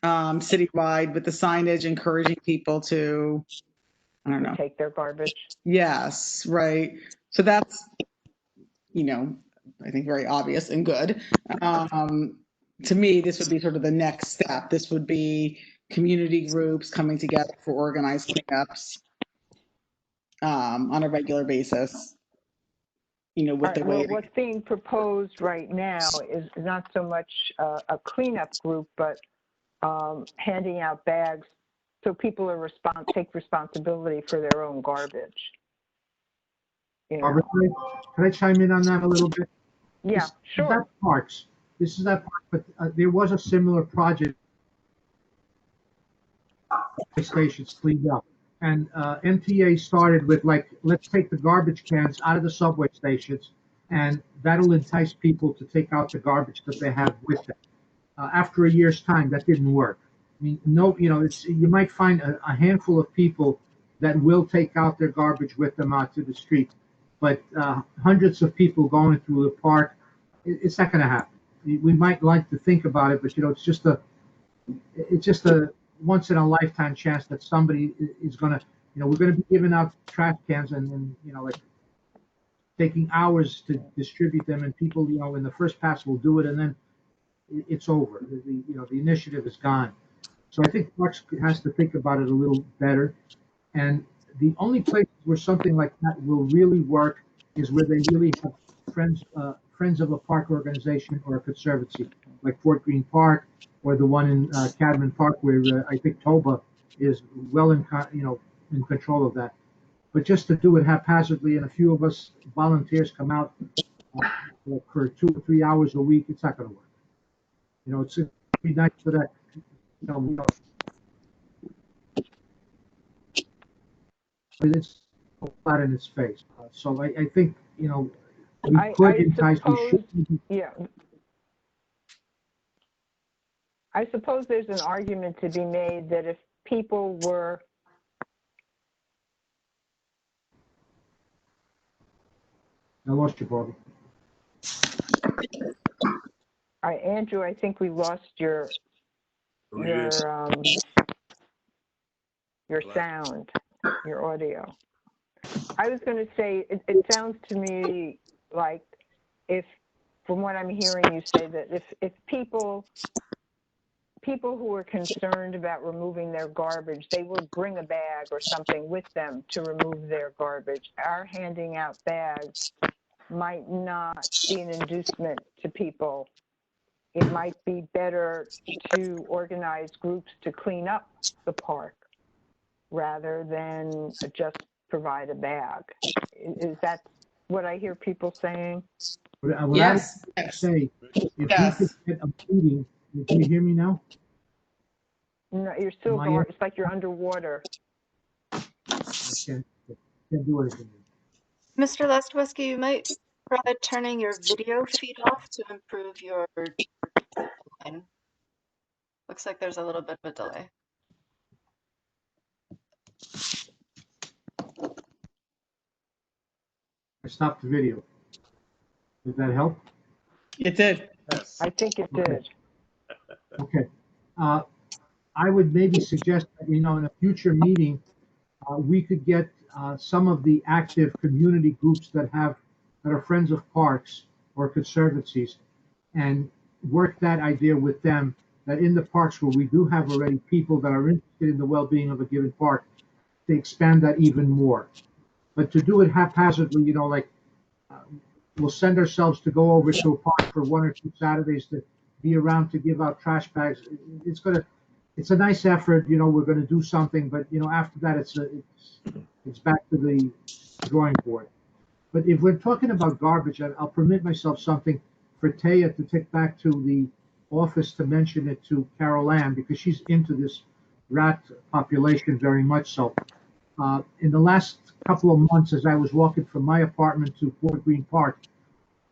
citywide, with the signage encouraging people to, I don't know, Take their garbage. Yes, right. So that's, I think very obvious and good. To me, this would be sort of the next step. This would be community groups coming together for organized cleanups on a regular basis. With the way. What's being proposed right now is not so much a cleanup group, but handing out bags so people take responsibility for their own garbage. Barbara, can I chime in on that a little bit? Yeah, sure. This is that park, but there was a similar project. Stations cleaned up, and MTA started with let's take the garbage cans out of the subway stations, and that'll entice people to take out the garbage that they have with them. After a year's time, that didn't work. I mean, you might find a handful of people that will take out their garbage with them out to the street, but hundreds of people going through the park, it's not going to happen. We might like to think about it, but it's just a once in a lifetime chance that somebody is going to, we're going to be giving out trash cans and taking hours to distribute them, and people, in the first pass will do it, and then it's over. The initiative is gone. So I think Parks has to think about it a little better. And the only place where something like that will really work is where they really have friends of a park organization or a conservancy, like Fort Greene Park, or the one in Cadman Park, where I think Toba is well in control of that. But just to do it haphazardly, and a few of us volunteers come out for 2 or 3 hours a week, it's not going to work. It's be nice for that. It's flat in its face. So I think we could entice. Yeah. I suppose there's an argument to be made that if people were I lost you, Barbie. All right, Andrew, I think we lost your sound, your audio. I was going to say, it sounds to me like from what I'm hearing you say, that if people who are concerned about removing their garbage, they will bring a bag or something with them to remove their garbage. Our handing out bags might not be an inducement to people it might be better to organize groups to clean up the park rather than just provide a bag. Is that what I hear people saying? What I would Yes, yes, say, if we could yes. get a meeting, can you hear me now? No, you're still Am I going, in? it's like you're underwater. I can't do anything. Mr. Lastowski, you might try turning your video feed off to improve your line. Looks like there's a little bit of a delay. I stopped the video. Did that help? It did. Yes. I think it Okay. did. Okay. I would maybe suggest that, in a future meeting, we could get some of the active community groups that are friends of parks or conservancies, and work that idea with them, that in the parks where we do have already people that are interested in the well-being of a given park, to expand that even more. But to do it haphazardly, like we'll send ourselves to go over to a park for 1 or 2 Saturdays to be around to give out trash bags. It's a nice effort, we're gonna do something, but after that, it's back to the drawing board. But if we're talking about garbage, I'll permit myself something for Taya to take back to the office to mention it to Carol Ann, because she's into this rat population very much so. In the last couple of months, as I was walking from my apartment to Fort Greene Park,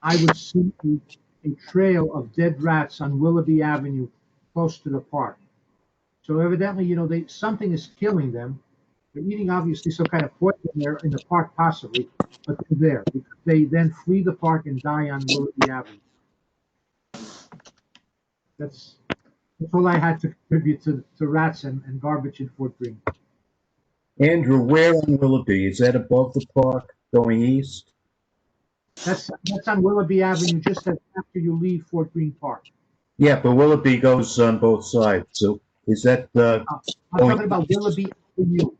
I would see a trail of dead rats on Willoughby Avenue close to the park. So evidently, something is killing them. They're eating obviously some kind of poison there in the park, possibly, but they're there because they then flee the park and die on Willoughby Avenue. That's all I had to contribute to rats and garbage in Fort Greene. Andrew, where on Willoughby? Is that above the park going east? That's on Willoughby Avenue, just after you leave Fort Greene Park. Yeah, but Willoughby goes on both sides. So is that I'm talking about Willoughby Avenue.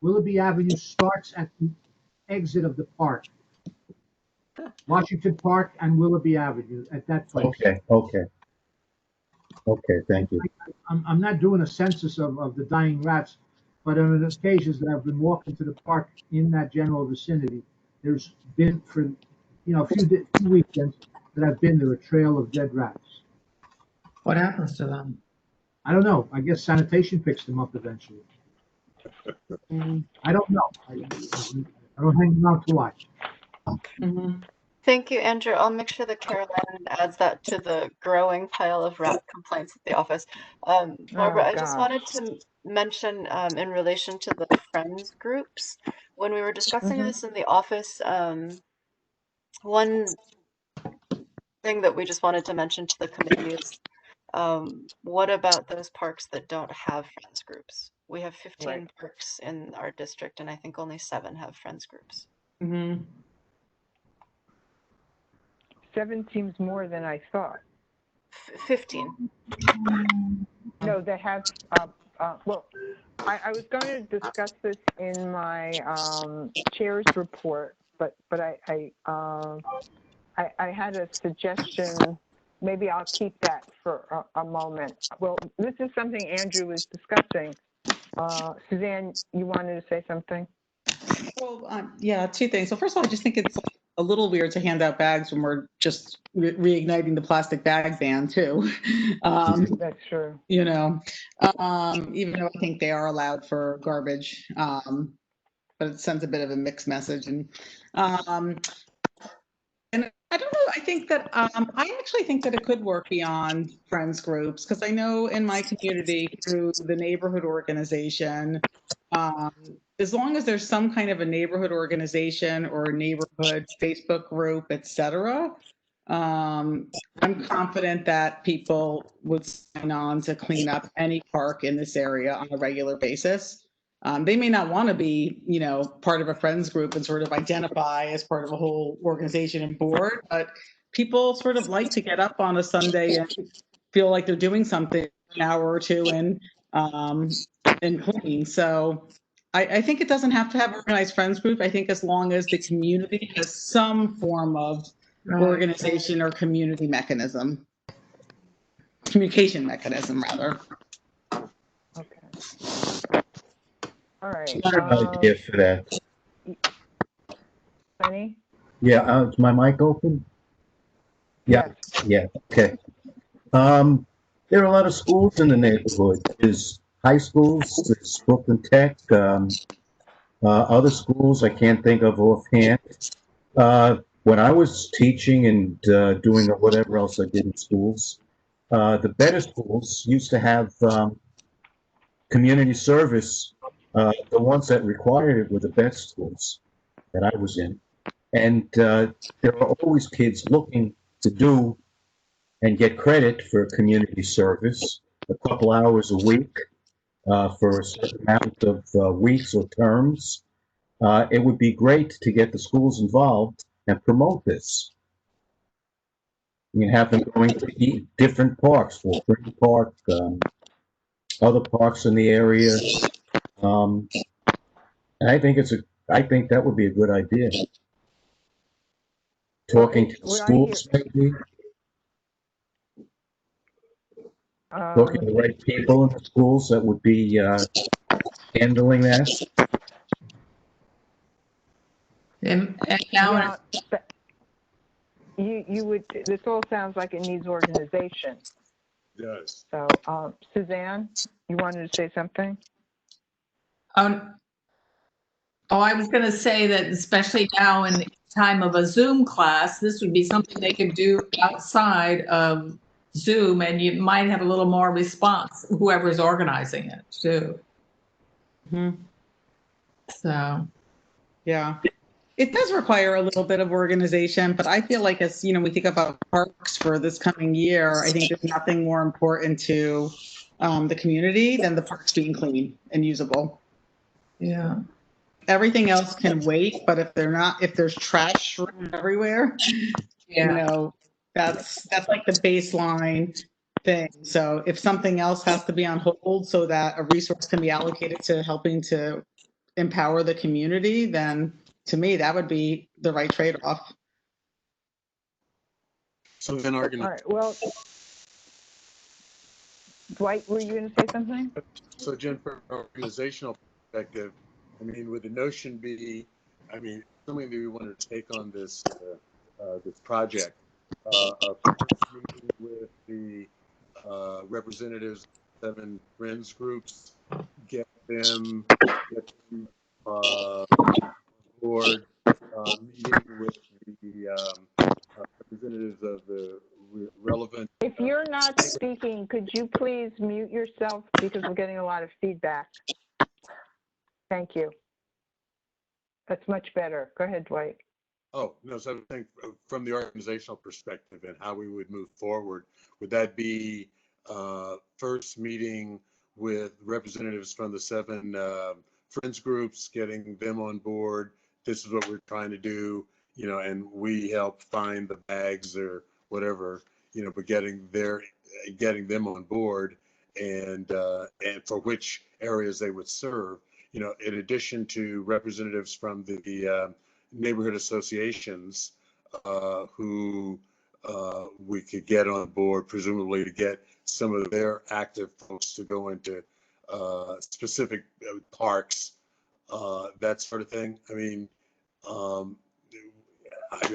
Willoughby Avenue starts at the exit of the park. Washington Park and Willoughby Avenue, at that place. Okay, thank you. I'm not doing a census of the dying rats, but on the occasions that I've been walking to the park in that general vicinity, there's been, for a few weekends that I've been there, a trail of dead rats. What happens to them? I don't know. I guess sanitation picks them up eventually. I don't know. I don't hang around to watch. Mhm. Thank you, Andrew. I'll make sure that Caroline adds that to the growing pile of rat complaints at the office. Barbara, Oh, I just gosh. wanted to mention in relation to the friends groups, when we were discussing this in the office, one thing that we just wanted to mention to the committee is what about those parks that don't have friends groups? We have 15 Right. parks in our district, and I think only 7 have friends groups. Mhm. 7 seems more than I thought. 15. No, they have, well, I was going to discuss this in my chair's report, but I had a suggestion. Maybe I'll keep that for a moment. Well, this is something Andrew was discussing. Suzanne, you wanted to say something? Well, yeah, 2 things. So first of all, I just think it's a little weird to hand out bags when we're just reigniting the plastic bag ban too. That's true. Even though I think they are allowed for garbage, but it sends a bit of a mixed message. And I don't know. I think that I actually think that it could work beyond friends groups, because I know in my community through the neighborhood organization, as long as there's some kind of a neighborhood organization or a neighborhood Facebook group, etc., I'm confident that people would sign on to clean up any park in this area on a regular basis. They may not want to be, part of a friends group and sort of identify as part of a whole organization and board, but people sort of like to get up on a Sunday and feel like they're doing something an hour or two and clean. So I think it doesn't have to have organized friends group. I think as long as the community has some form of organization or community mechanism. communication mechanism rather. Okay. All right. Got an idea for that. Lenny? Yeah, is my mic open? Yeah, Yes. yeah, okay. There are a lot of schools in the neighborhood. There's high schools, there's Brooklyn Tech, other schools I can't think of offhand. When I was teaching and doing whatever else I did in schools, the better schools used to have community service. The ones that required it were the best schools that I was in. And there are always kids looking to do and get credit for community service, a couple hours a week for a certain amount of weeks or terms. It would be great to get the schools involved and promote this. You can have them going to different parks, Fort Greene Park, other parks in the area. And I think that would be a good idea. Talking to the schools, maybe. Talking to the right people in the schools that would be handling that. And now, You would, this all sounds like it needs organization. It does. So, Suzanne, you wanted to say something? I was going to say that especially now in the time of a Zoom class, this would be something they could do outside of Zoom, and you might have a little more response, whoever's organizing it too. Mm-hmm. So. Yeah. It does require a little bit of organization, but I feel like as, we think about parks for this coming year, I think there's nothing more important to the community than the parks being clean and usable. Yeah. Everything else can wait, but if there's trash everywhere, Yeah. that's like the baseline thing. So if something else has to be on hold so that a resource can be allocated to helping to empower the community, then to me, that would be the right trade-off. So then All right, well, Dwight, were you going to say something? So Jen, from an organizational perspective, I mean, would the notion be, I mean, something that we wanted to take on this this project, a first meeting with the representatives, 7 friends groups, get them on board, meeting with the representatives of the relevant. If you're not speaking, could you please mute yourself because we're getting a lot of feedback? Thank you. That's much better. Go ahead, Dwight. Oh, no, so I think from the organizational perspective and how we would move forward, would that be first meeting with representatives from the 7 friends groups, getting them on board? This is what we're trying to do, and we help find the bags or whatever, but getting them on board and for which areas they would serve, in addition to representatives from the neighborhood associations who we could get on board, presumably to get some of their active folks to go into specific parks, that sort of thing.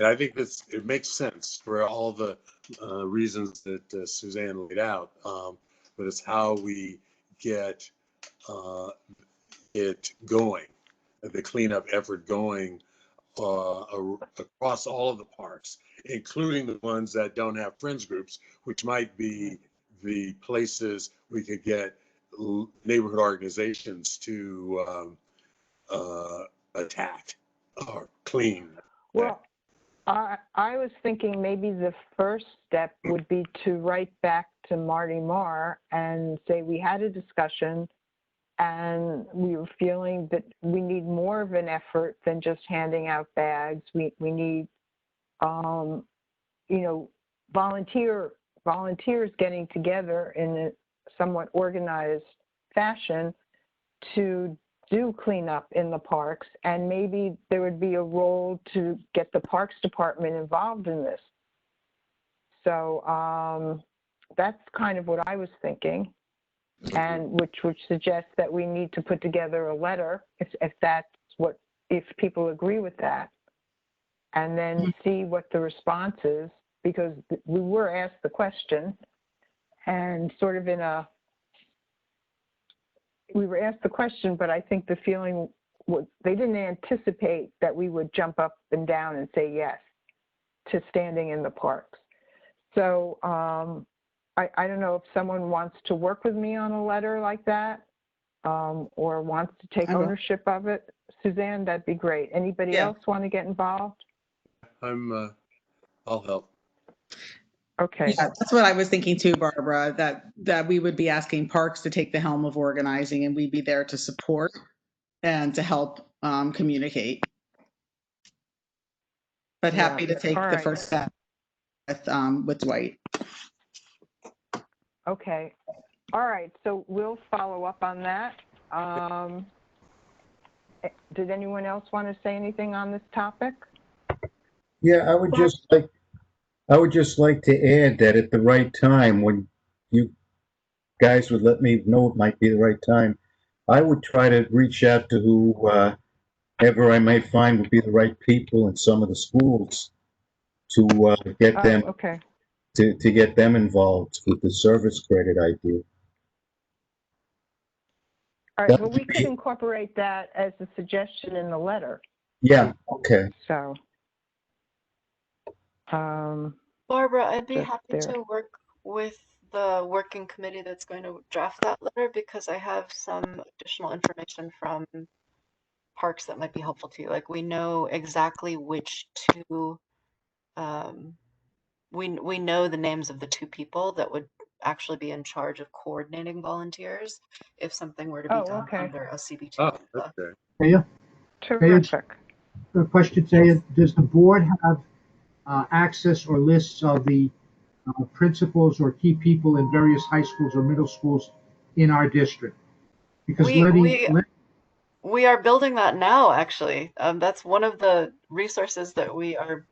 I think it makes sense for all the reasons that Suzanne laid out, but it's how we get it going, the cleanup effort going across all of the parks, including the ones that don't have friends groups, which might be the places we could get neighborhood organizations to attack or clean. Well, I was thinking maybe the first step would be to write back to Marty Marr and say we had a discussion and we were feeling that we need more of an effort than just handing out bags. We need, volunteers getting together in a somewhat organized fashion to do cleanup in the parks, and maybe there would be a role to get the Parks Department involved in this. So that's kind of what I was thinking, and which suggests that we need to put together a letter if that's what, if people agree with that, and then see what the response is, because we were asked the question and sort of we were asked the question, but I think the feeling was they didn't anticipate that we would jump up and down and say yes to standing in the parks. So I don't know if someone wants to work with me on a letter like that, or wants to take ownership of it. Suzanne, that'd be great. Anybody else want to get involved? I'll help. Okay. Yeah, that's what I was thinking too, Barbara, that we would be asking parks to take the helm of organizing, and we'd be there to support and to help communicate. But happy to take the first step with Dwight. Okay. All right. So we'll follow up on that. Did anyone else want to say anything on this topic? Yeah, I would just like to add that at the right time, when you guys would let me know it might be the right time, I would try to reach out to whoever I might find would be the right people in some of the schools to get them to get them involved with the service credit idea. All right. Well, we could incorporate that as a suggestion in the letter. Yeah. Okay. So. Barbara, I'd be happy to work with the working committee that's going to draft that letter, because I have some additional information from parks that might be helpful to you. Like, we know exactly which two, we know the names of the two people that would actually be in charge of coordinating volunteers if something were to be done under a CB2. Oh, okay. Taya? Terrific. A question, Taya. Does the board have access or lists of the principals or key people in various high schools or middle schools in our district? Because we are building that now, actually. That's one of the resources that we are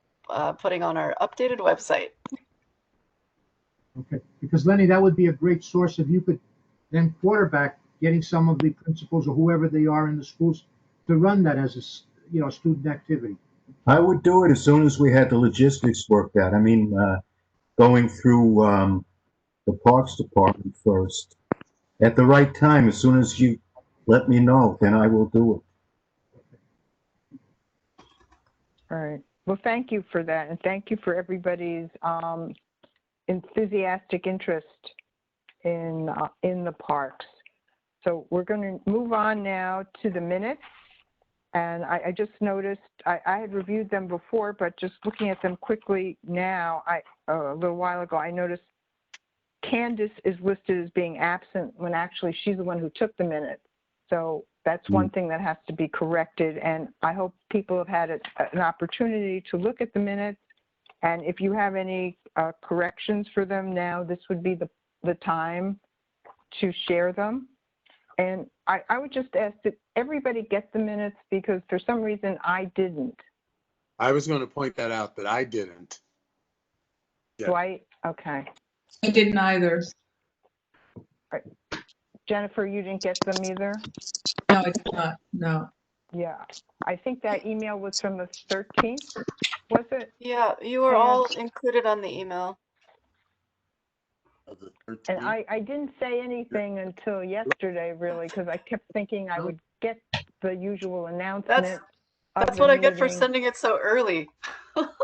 putting on our updated website. Okay, because Lenny, that would be a great source if you could then quarterback getting some of the principals or whoever they are in the schools to run that as a student activity. I would do it as soon as we had the logistics worked out. I mean, going through the Parks Department first. At the right time, as soon as you let me know, then I will do it. All right. Well, thank you for that, and thank you for everybody's enthusiastic interest in the parks. So we're going to move on now to the minutes. And I just noticed, I had reviewed them before, but just looking at them quickly now, a little while ago, I noticed Candace is listed as being absent when actually she's the one who took the minutes. So that's one thing that has to be corrected. And I hope people have had an opportunity to look at the minutes. And if you have any corrections for them now, this would be the time to share them. And I would just ask that everybody get the minutes, because for some reason I didn't. I was going to point that out, that I didn't. Yeah. Dwight? Okay. I didn't either. Right. Jennifer, you didn't get them either? No, I did not. No. Yeah. I think that email was from the 13th, was it? Yeah, you were all included on the email. And I didn't say anything until yesterday, really, because I kept thinking I would get the usual announcement. That's what I get for sending it so early. Well,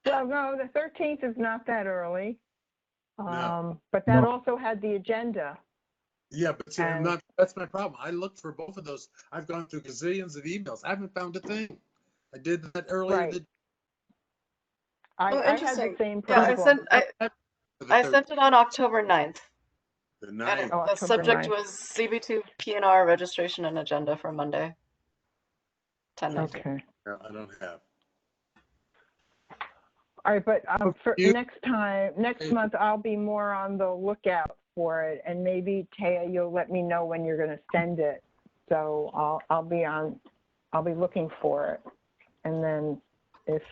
no, the 13th is not that early. No. But that also had the agenda. Yeah, but see, that's my problem. I looked for both of those. I've gone through gazillions of emails. I haven't found a thing. I did that earlier. Right. I had the same Yeah, problem. I sent it on October 9th. The 9th. The subject was CB2 PNR registration and agenda for Monday. 10 days. Okay. No, I don't have. All right, but for next month, I'll be more on the lookout for it, and maybe Taya, you'll let me know when you're going to send it. So I'll be looking for it, and then if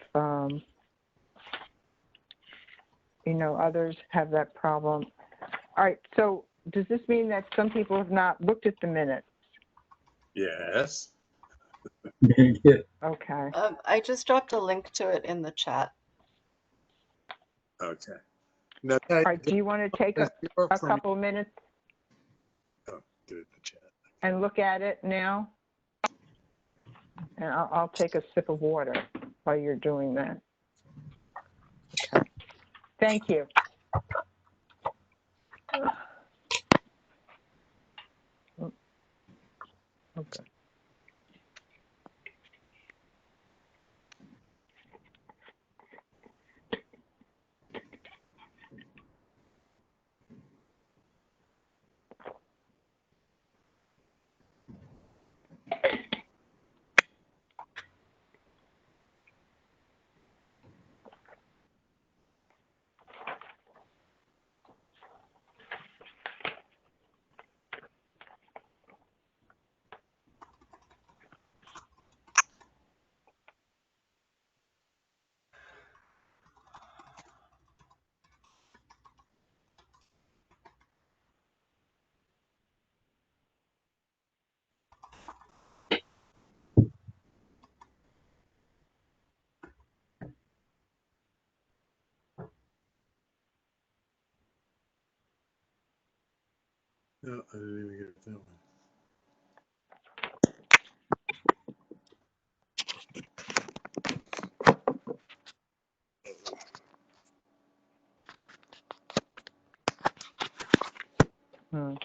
you know, others have that problem. All right, so does this mean that some people have not looked at the minutes? Yes. Okay. I just dropped a link to it in the chat. Okay. Now, All right, do you want to take a couple minutes Oh, do it in the chat. and look at it now? And I'll take a sip of water while you're doing that. Okay. Thank you. Okay. No, I didn't even get that one. Hmm.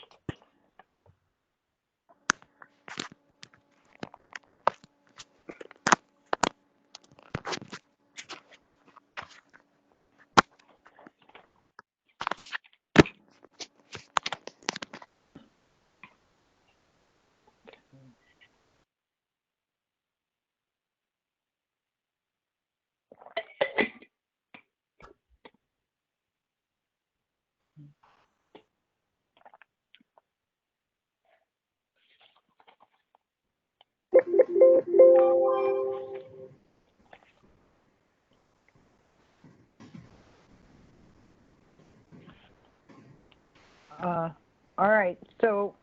All right, so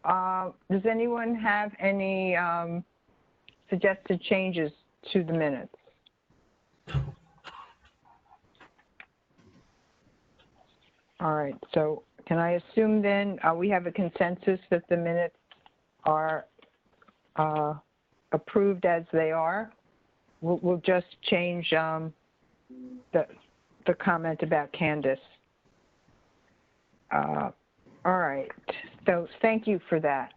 does anyone have any suggested changes to the minutes? All right, so can I assume then we have a consensus that the minutes are approved as they are? We'll just change the comment about Candace. All right, so thank you for that.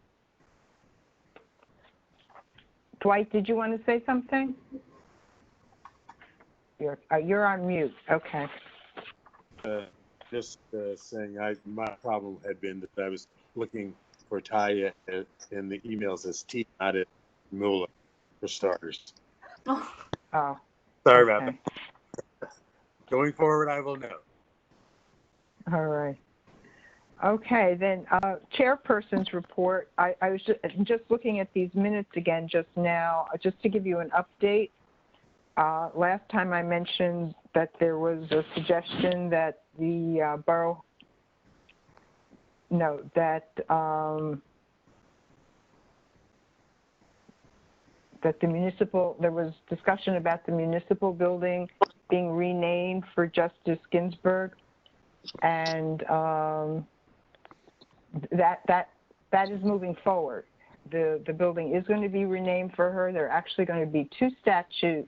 Dwight, did you want to say something? You're on mute. Okay. Just saying, my problem had been that I was looking for Taya in the emails as T, not as Mueller, for starters. Oh, Oh. Sorry Okay. about that. Going forward, I will know. All right. Okay, then chairperson's report. I was just looking at these minutes again just now, just to give you an update. Last time I mentioned that there was a suggestion that the borough, no, that that the municipal, there was discussion about the municipal building being renamed for Justice Ginsburg, and that is moving forward. The building is going to be renamed for her. There are actually going to be 2 statues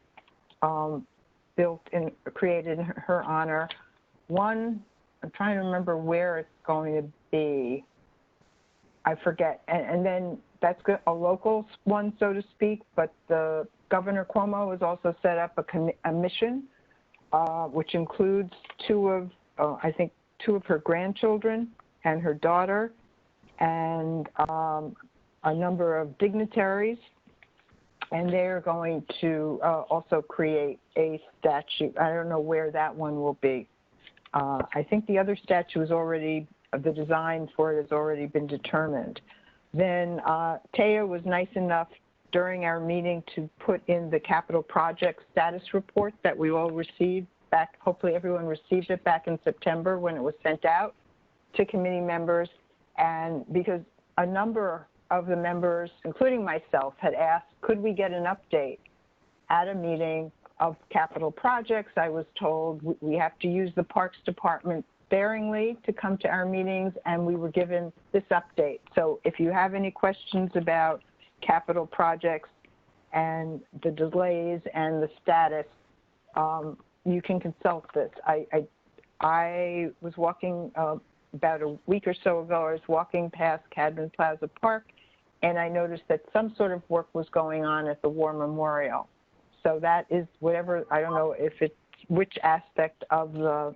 created in her honor. One, I'm trying to remember where it's going to be. I forget. And then that's a local one, so to speak, but the Governor Cuomo has also set up a mission, which includes 2 of her grandchildren and her daughter, and a number of dignitaries, and they're going to also create a statue. I don't know where that one will be. I think the other statue is already, the design for it has already been determined. Then Taya was nice enough during our meeting to put in the capital project status report that we all received back. Hopefully everyone received it back in September when it was sent out to committee members. And because a number of the members, including myself, had asked, could we get an update at a meeting of capital projects? I was told we have to use the Parks Department sparingly to come to our meetings, and we were given this update. So if you have any questions about capital projects and the delays and the status, you can consult this. I was walking about a week or so ago, I was walking past Cadman Plaza Park, and I noticed that some sort of work was going on at the War Memorial. So that is whatever, I don't know if it's which aspect of the,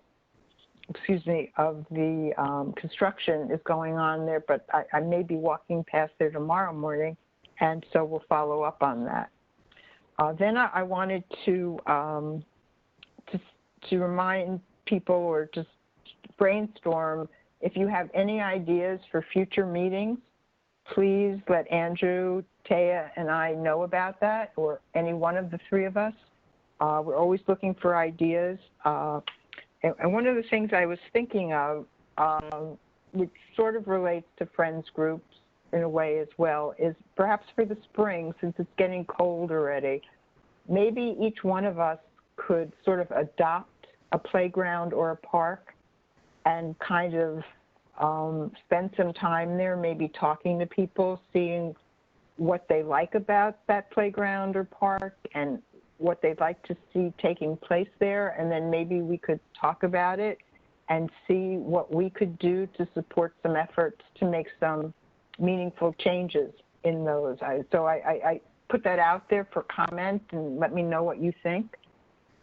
construction is going on there, but I may be walking past there tomorrow morning, and so we'll follow up on that. Then I wanted to remind people, or just brainstorm, if you have any ideas for future meetings, please let Andrew, Taya, and I know about that, or any one of the three of us. We're always looking for ideas. And one of the things I was thinking of, which sort of relates to friends groups in a way as well, is perhaps for the spring, since it's getting cold already, maybe each one of us could sort of adopt a playground or a park and kind of spend some time there, maybe talking to people, seeing what they like about that playground or park and what they'd like to see taking place there. And then maybe we could talk about it and see what we could do to support some efforts to make some meaningful changes in those. So I put that out there for comment, and let me know what you think.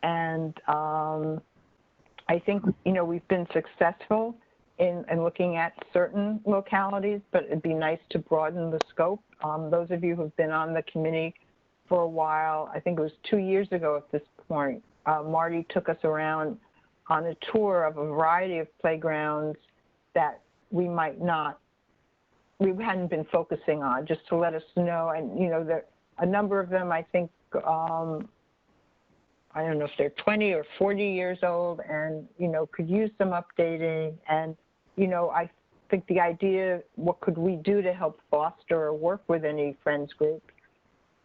And I think, you know, we've been successful in looking at certain localities, but it'd be nice to broaden the scope. Those of you who've been on the committee for a while, I think it was 2 years ago at this point, Marty took us around on a tour of a variety of playgrounds that we hadn't been focusing on, just to let us know. And, you know, a number of them, I think, I don't know if they're 20 or 40 years old and, you know, could use some updating. And, you know, I think the idea, what could we do to help foster or work with any friends group?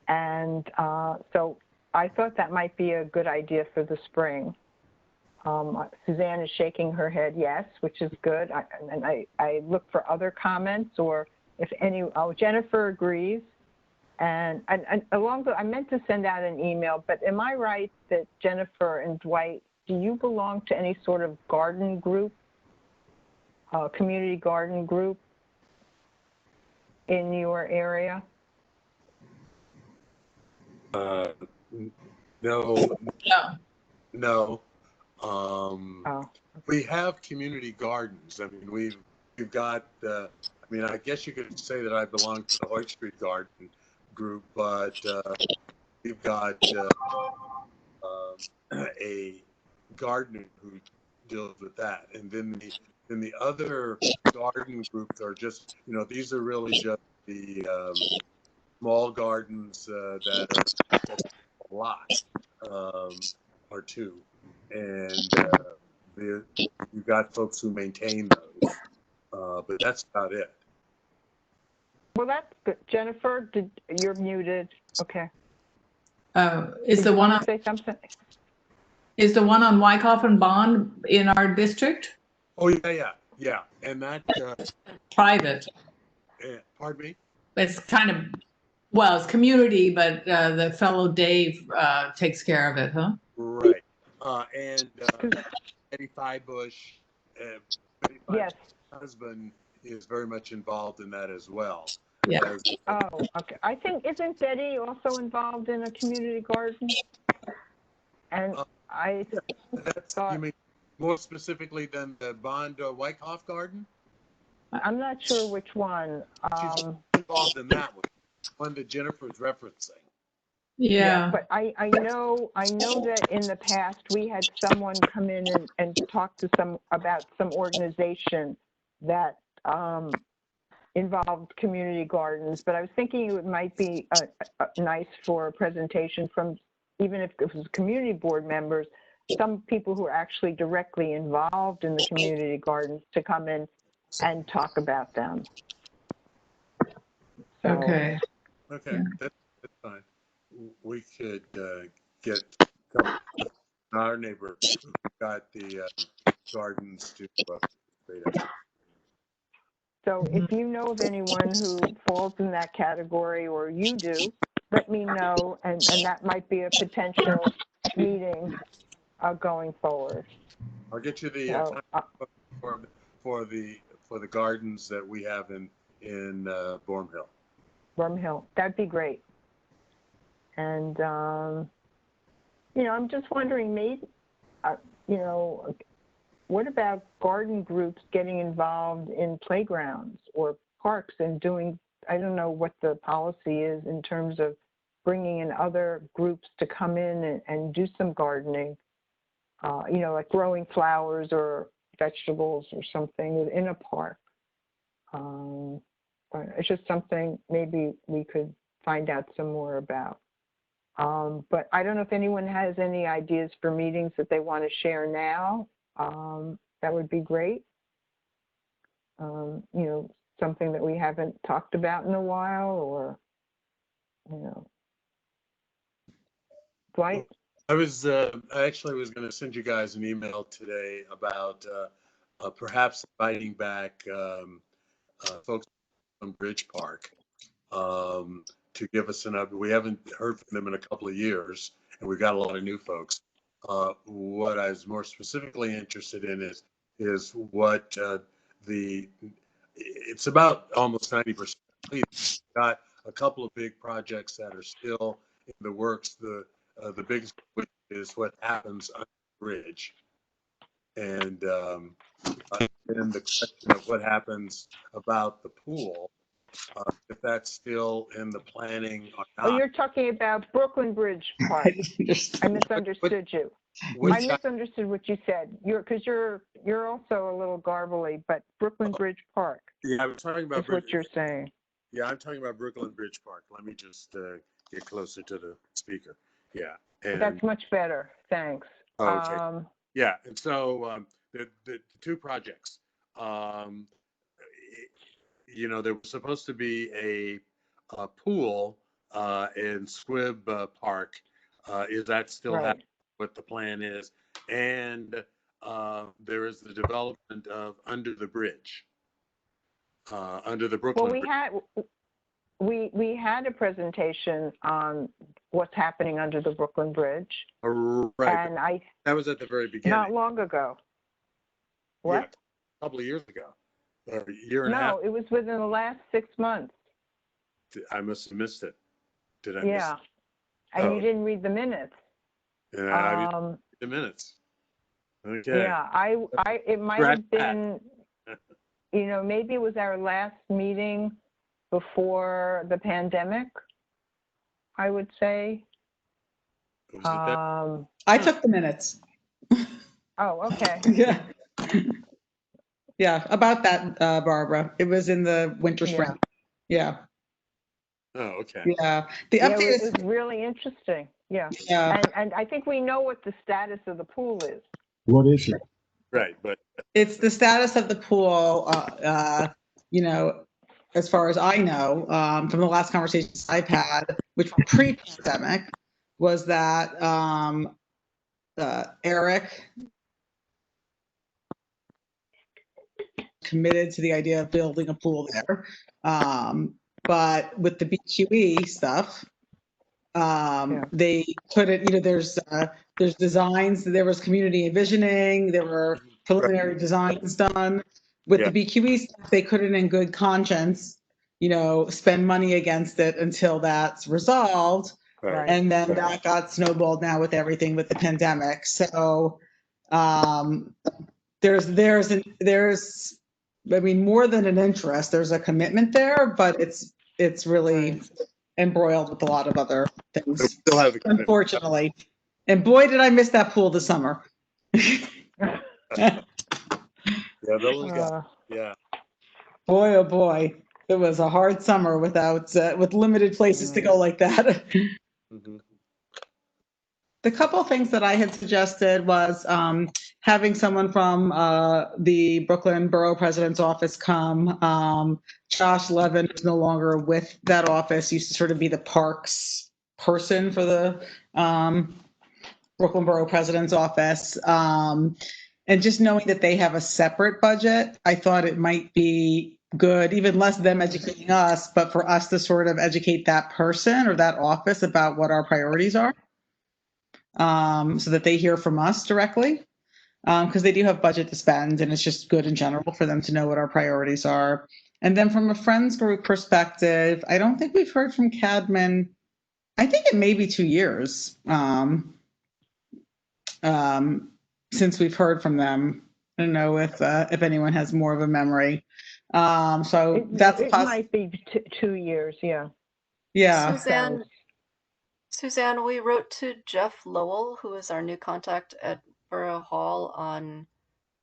And so I thought that might be a good idea for the spring. Suzanne is shaking her head yes, which is good. I look for other comments, or if any, Jennifer agrees. And along the, I meant to send out an email, but am I right that Jennifer and Dwight, do you belong to any sort of garden group, community garden group in your area? No. No. We have community gardens. I mean, we've got, I mean, I guess you could say that I belong to the Hoyt Street Garden group, but we've got a gardener who deals with that. And then the other garden groups are just, you know, these are really just the small gardens that are a lot or two. And you've got folks who maintain those, but that's about it. Well, that's good. Jennifer, you're muted. Okay. Is the one on, say something? Is the one on Wyckoff and Bond in our district? Oh yeah. And that Private. Pardon me? It's kind of, well, it's community, but the fellow Dave takes care of it, huh? Right. And Eddie Thiebush, Betty Yes. husband, is very much involved in that as well. Yeah. Oh, okay. I think, isn't Betty also involved in a community garden? And I thought, you mean more specifically than the Bond Wyckoff Garden? I'm not sure which one. She's involved in that one that Jennifer's referencing. Yeah. But I know that in the past we had someone come in and talk to about some organization that involved community gardens. But I was thinking it might be nice for a presentation from, even if it was community board members, some people who are actually directly involved in the community gardens to come in and talk about them. So, Okay. Okay, Yeah. that's fine. We could get some of our neighbor who got the gardens to participate in. so if you know of anyone who falls in that category, or you do, let me know, and that might be a potential meeting going forward. I'll get you the So, time for the gardens that we have in Bourne Hill. Worm Hill, that'd be great. And, you know, I'm just wondering, maybe, you know, what about garden groups getting involved in playgrounds or parks and doing, I don't know what the policy is in terms of bringing in other groups to come in and do some gardening, you know, like growing flowers or vegetables or something in a park. But it's just something maybe we could find out some more about. But I don't know if anyone has any ideas for meetings that they want to share now. That would be great. You know, something that we haven't talked about in a while, or, you know. Dwight? I actually was going to send you guys an email today about perhaps inviting back folks from Bridge Park to give us an update. We haven't heard from them in a couple of years, and we've got a lot of new folks. What I was more specifically interested in is what it's about almost 90% complete. We've got a couple of big projects that are still in the works. The biggest is what happens under the bridge, and then the question of what happens about the pool, if that's still in the planning or not. Oh, you're talking about Brooklyn Bridge Park. I misunderstood you. I misunderstood what you said. Because you're also a little garbly, but Brooklyn Bridge Park. Yeah, I'm talking about what you're saying. Yeah, I'm talking about Brooklyn Bridge Park. Let me just get closer to the speaker. Yeah, and that's much better. Thanks. Okay. Yeah, and so the two projects. You know, there was supposed to be a pool in Squibb Park. Is that still happening? What the plan is? And there is the development of under the bridge, under the Brooklyn Bridge. We had a presentation on what's happening under the Brooklyn Bridge. Right. And that was at the very beginning. Not long ago. What? Yeah, a couple of years ago. Or a year and a half. No, it was within the last 6 months. I must have missed it. Did I miss it? Yeah. And you didn't read the minutes. Yeah, I didn't read the minutes. Okay. Yeah, it might have been, you know, maybe it was our last meeting before the pandemic, I would say. I took the minutes. Oh, okay. Yeah. Yeah, about that, Barbara. It was in the winter, spring. Yeah. Oh, okay. Yeah. The update is really interesting. Yeah. Yeah. And I think we know what the status of the pool is. What is it? Right, but it's the status of the pool, you know, as far as I know, from the last conversations I've had, which were pre-pandemic, was that Eric committed to the idea of building a pool there. But with the BQE stuff, they couldn't, you know, there's designs, there was community envisioning, there were preliminary designs done. With the BQE stuff, they couldn't in good conscience, you know, spend money against it until that's resolved. Right. And then that got snowballed now with everything with the pandemic. So there's I mean, more than an interest, there's a commitment there, but it's really embroiled with a lot of other things, still have the unfortunately. And boy, did I miss that pool this summer. Yeah, those guys. Yeah. Boy, oh boy, it was a hard summer with limited places to go like that. Mm-hmm. The couple of things that I had suggested was having someone from the Brooklyn Borough President's office come. Josh Levin, who's no longer with that office, used to sort of be the parks person for the Brooklyn Borough President's office. And just knowing that they have a separate budget, I thought it might be good, even less them educating us, but for us to sort of educate that person or that office about what our priorities are. So that they hear from us directly, because they do have budget to spend, and it's just good in general for them to know what our priorities are. And then from a friends group perspective, I don't think we've heard from Cadman. I think it may be 2 years since we've heard from them. I don't know if anyone has more of a memory. So it might be 2 years. Yeah. Yeah. Suzanne, we wrote to Jeff Lowell, who is our new contact at Borough Hall, on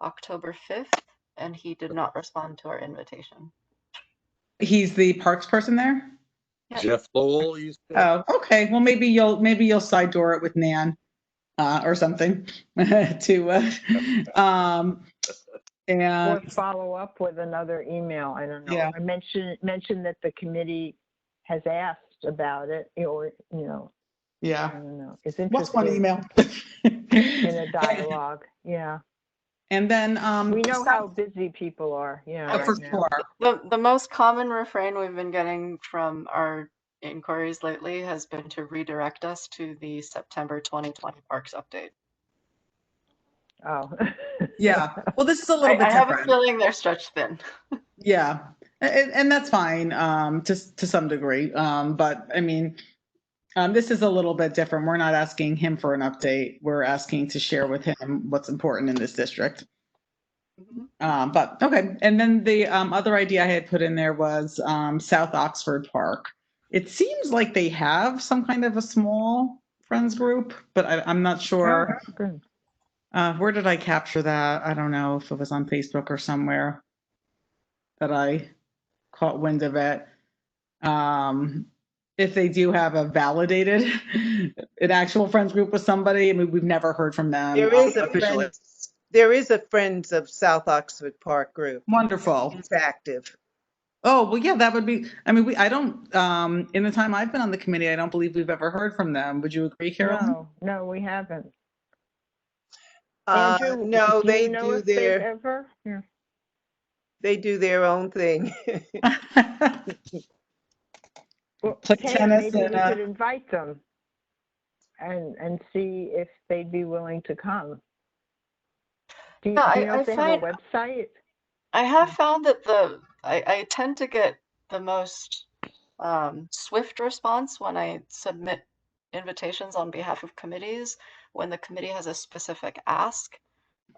October 5th, and he did not respond to our invitation. He's the parks person there? Yeah. Jeff Lowell, you said? Oh, okay. Well, maybe you'll side door it with Nan or something to and or follow up with another email. I don't know. Yeah. I mention that the committee has asked about it, or yeah. I don't know. It's interesting. What's one email? In a dialogue. Yeah. And then we know how busy people are. Yeah. For sure. The most common refrain we've been getting from our inquiries lately has been to redirect us to the September 2020 Parks update. Oh. Yeah. Well, this is a little bit different. I have a feeling they're stretched thin. Yeah. And that's fine to some degree. But I mean, this is a little bit different. We're not asking him for an update. We're asking to share with him what's important in this district. Mm-hmm. But okay. And then the other idea I had put in there was South Oxford Park. It seems like they have some kind of a small friends group, but I'm not sure. Oh, good. Where did I capture that? I don't know if it was on Facebook or somewhere that I caught wind of it. If they do have a validated, an actual friends group with somebody, I mean, we've never heard from them. There is a Friends of South Oxford Park group. Wonderful. It's active. Oh, well, yeah, that would be, I mean, I don't, in the time I've been on the committee, I don't believe we've ever heard from them. Would you agree, Carolyn? No, we haven't. Andrew, no, they do their, Yeah. they do their own thing. Well, Play Ted, tennis maybe and, we could invite them and see if they'd be willing to come. Do you know if they have a website? I have found that I tend to get the most swift response when I submit invitations on behalf of committees when the committee has a specific ask.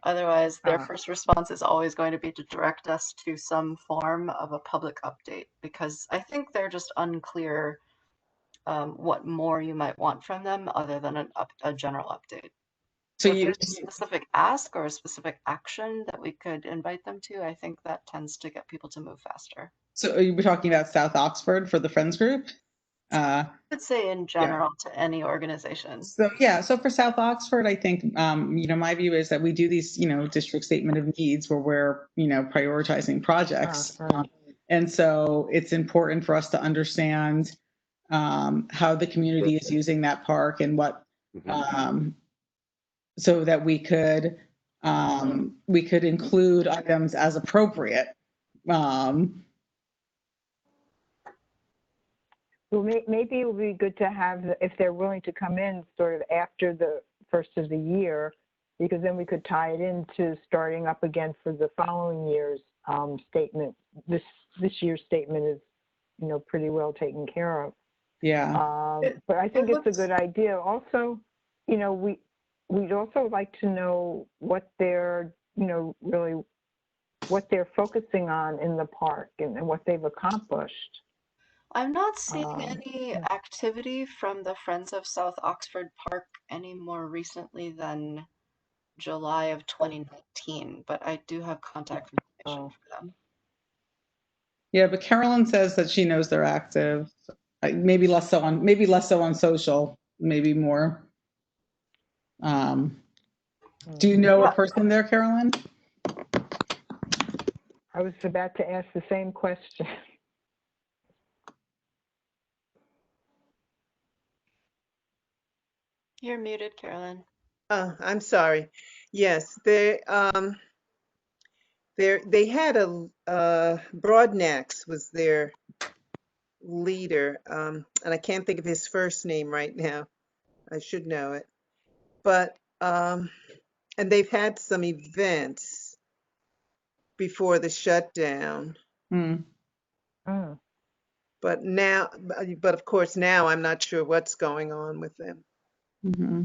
Otherwise, their first response is always going to be to direct us to some form of a public update, because I think they're just unclear what more you might want from them other than a general update. So if there's a specific ask or a specific action that we could invite them to, I think that tends to get people to move faster. So are you talking about South Oxford for the friends group? I would say in general to any organization. So yeah, so for South Oxford, I think my view is that we do these district statement of needs where we're prioritizing projects, and so it's important for us to understand how the community is using that park and what so that we could include items as appropriate. Well, maybe it would be good to have, if they're willing to come in sort of after the first of the year, because then we could tie it into starting up again for the following year's statement. This year's statement is, pretty well taken care of. Yeah. But I think it's a good idea. Also, we'd also like to know what they're, really what they're focusing on in the park and what they've accomplished. I'm not seeing any activity from the Friends of South Oxford Park any more recently than July of 2019, but I do have contact information for them. Yeah, but Carolyn says that she knows they're active. Maybe less so on social, maybe more. Do you know a person there, Carolyn? I was about to ask the same question. You're muted, Carolyn. Oh, I'm sorry. Yes, they had Broadnax was their leader, and I can't think of his first name right now. I should know it, but and they've had some events before the shutdown. Mm. Oh. But now, but of course now I'm not sure what's going on with them. Mm-hmm.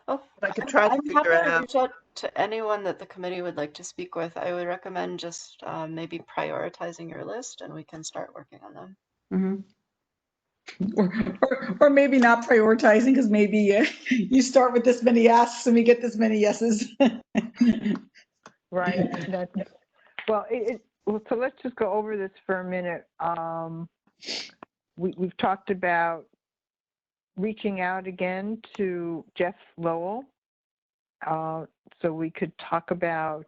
Oh, But I could try to I'm figure happy to out. reach out to anyone that the committee would like to speak with. I would recommend just maybe prioritizing your list and we can start working on them. Mm-hmm. Or maybe not prioritizing because maybe you start with this many asks and we get this many yeses. Right. Well, well, so let's just go over this for a minute. We've talked about reaching out again to Jeff Lowell, so we could talk about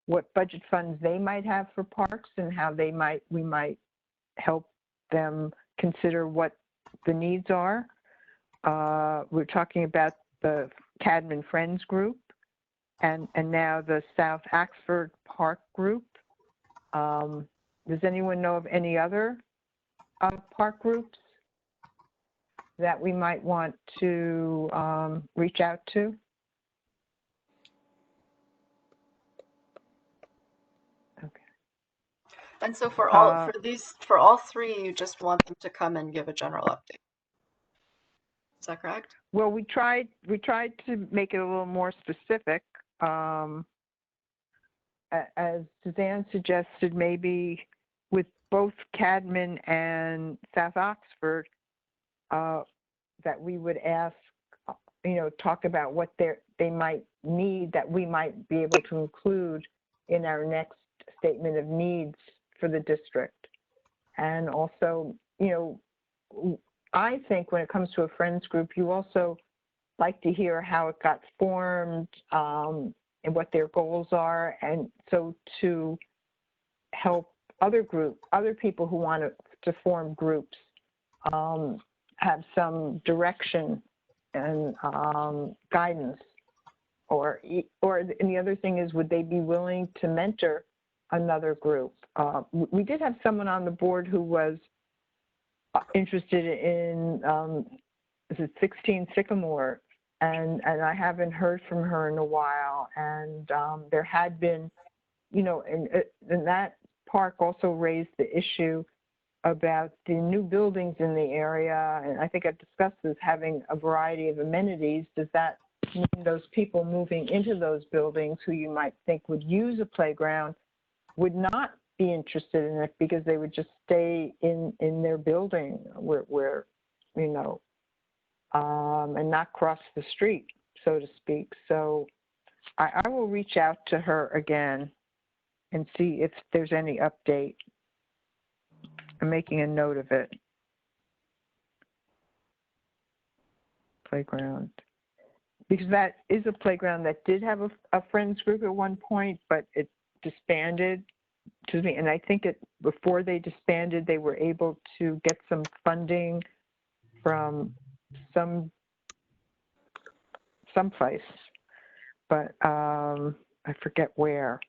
what budget funds they might have for parks and how we might help them consider what the needs are. We're talking about the Cadman Friends group and now the South Axford Park group. Does anyone know of any other park groups that we might want to reach out to? Okay. And so for all for all three, you just want them to come and give a general update. Is that correct? Well, we tried to make it a little more specific. As Suzanne suggested, maybe with both Cadman and South Oxford, that we would ask, talk about what they might need that we might be able to include in our next statement of needs for the district. And also, I think when it comes to a friends group, you also like to hear how it got formed, and what their goals are, and so to help other people who want to form groups have some direction and guidance, and the other thing is, would they be willing to mentor another group? We did have someone on the board who was interested in 16 Sycamore, and I haven't heard from her in a while. And there had been, and that park also raised the issue about the new buildings in the area. And I think I've discussed this, having a variety of amenities. Does that mean those people moving into those buildings who you might think would use a playground would not be interested in it because they would just stay in their building where and not cross the street, so to speak. So I will reach out to her again and see if there's any update. I'm making a note of it. Playground. Because that is a playground that did have a friends group at one point, but it disbanded. Excuse me, and I think before they disbanded, they were able to get some funding from someplace, but I forget where.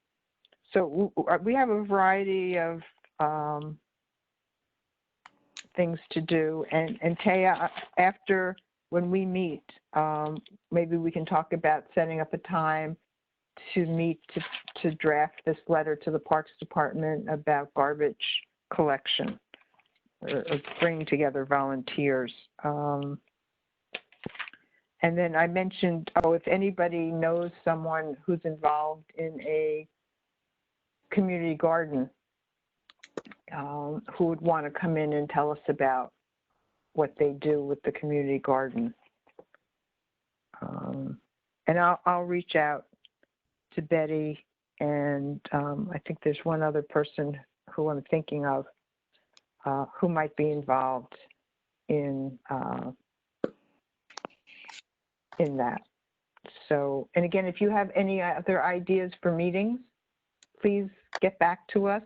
So we have a variety of things to do, and Taya, after when we meet, maybe we can talk about setting up a time to meet to draft this letter to the Parks Department about garbage collection, or bringing together volunteers. And then I mentioned, if anybody knows someone who's involved in a community garden, who would want to come in and tell us about what they do with the community garden. And I'll reach out to Betty, and I think there's one other person who I'm thinking of who might be involved in in that. So, and again, if you have any other ideas for meetings, please get back to us.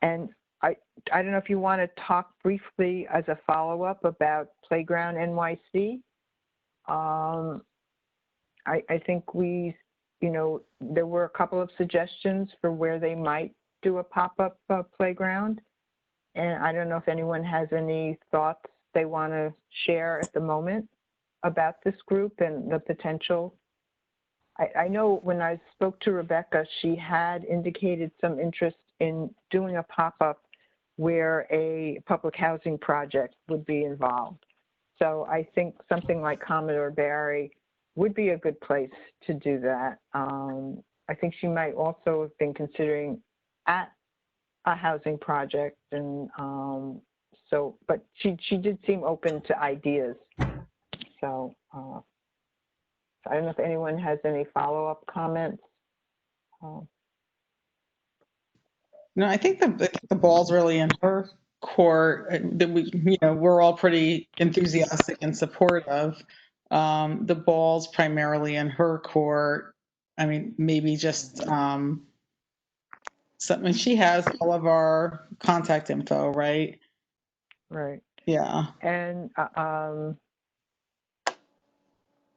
And I don't know if you want to talk briefly as a follow-up about Playground NYC. I think there were a couple of suggestions for where they might do a pop-up playground. And I don't know if anyone has any thoughts they want to share at the moment about this group and the potential. I know when I spoke to Rebecca, she had indicated some interest in doing a pop-up where a public housing project would be involved. So I think something like Commodore Barry would be a good place to do that. I think she might also have been considering at a housing project, and but she did seem open to ideas. So I don't know if anyone has any follow-up comments. No, I think the ball's really in her court. That we're all pretty enthusiastic and supportive. The ball's primarily in her court. I mean, maybe just something. She has all of our contact info, right? Right. Yeah. And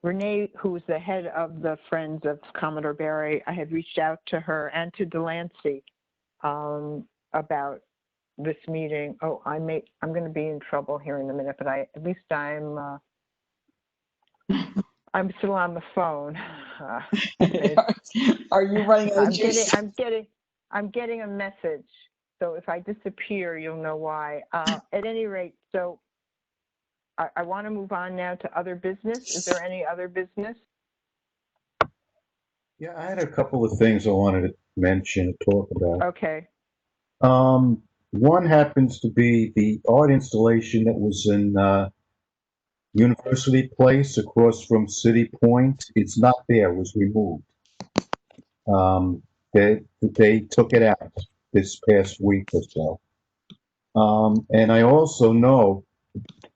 Renee, who's the head of the Friends of Commodore Barry, I had reached out to her and to Delancey about this meeting. Oh, I'm going to be in trouble here in a minute, but at least I'm still on the phone. Are you running out of juice? I'm getting a message. So if I disappear, you'll know why. At any rate, so I want to move on now to other business. Is there any other business? Yeah, I had a couple of things I wanted to mention, talk about. Okay. One happens to be the art installation that was in University Place across from City Point. It's not there, it was removed. They took it out this past week or so. And I also know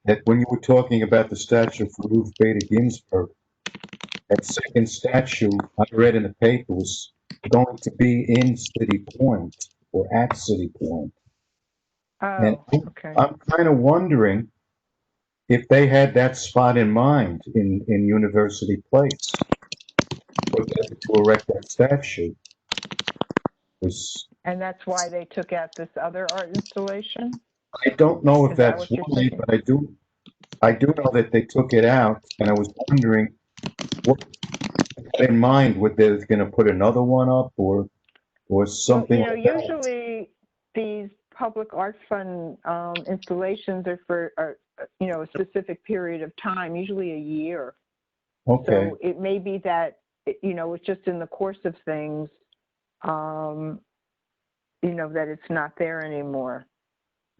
that when you were talking about the statue for Ruth Bader Ginsburg, that second statue I read in the paper was going to be in City Point or at City Point. And okay. I'm kind of wondering if they had that spot in mind in University Place to erect that statue. And that's why they took out this other art installation? I don't know if Is that that's what you're why, thinking? but I do know that they took it out, and I was wondering what they had in mind, whether they were going to put another one up or something Well, like that. usually these public art fund installations are for a specific period of time, usually a year. Okay. So it may be that it's just in the course of things, that it's not there anymore.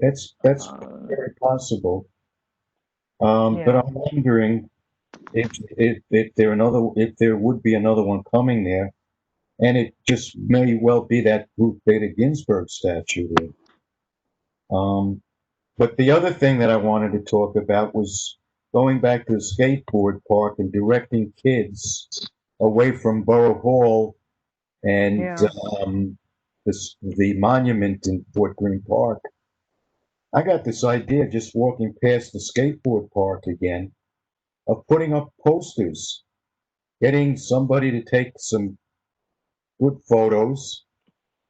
That's very possible. Yeah. But I'm wondering if there would be another one coming there, and it just may well be that Ruth Bader Ginsburg statue there. But the other thing that I wanted to talk about was going back to the skateboard park and directing kids away from Borough Hall and the monument in Fort Greene Park. I got this idea just walking past the skateboard park again of putting up posters, getting somebody to take some good photos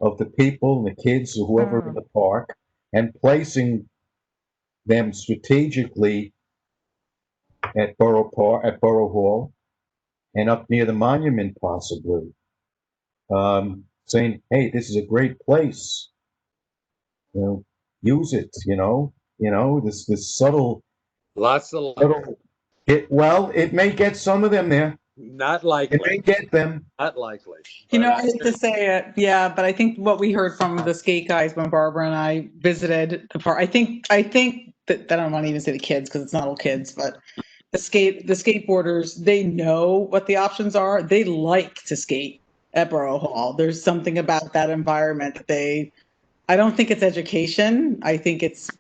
of the people and the kids or whoever in the park and placing them strategically at Borough Hall and up near the monument possibly, saying, hey, this is a great place, use it, this subtle. Lots of It may get some of them there. Not likely. It may get them. Not likely. I hate to say it, yeah, but I think what we heard from the skate guys when Barbara and I visited the park, I think that I don't want to even say the kids because it's not all kids, but the skateboarders, they know what the options are. They like to skate at Borough Hall. There's something about that environment that I don't think it's education. I think it's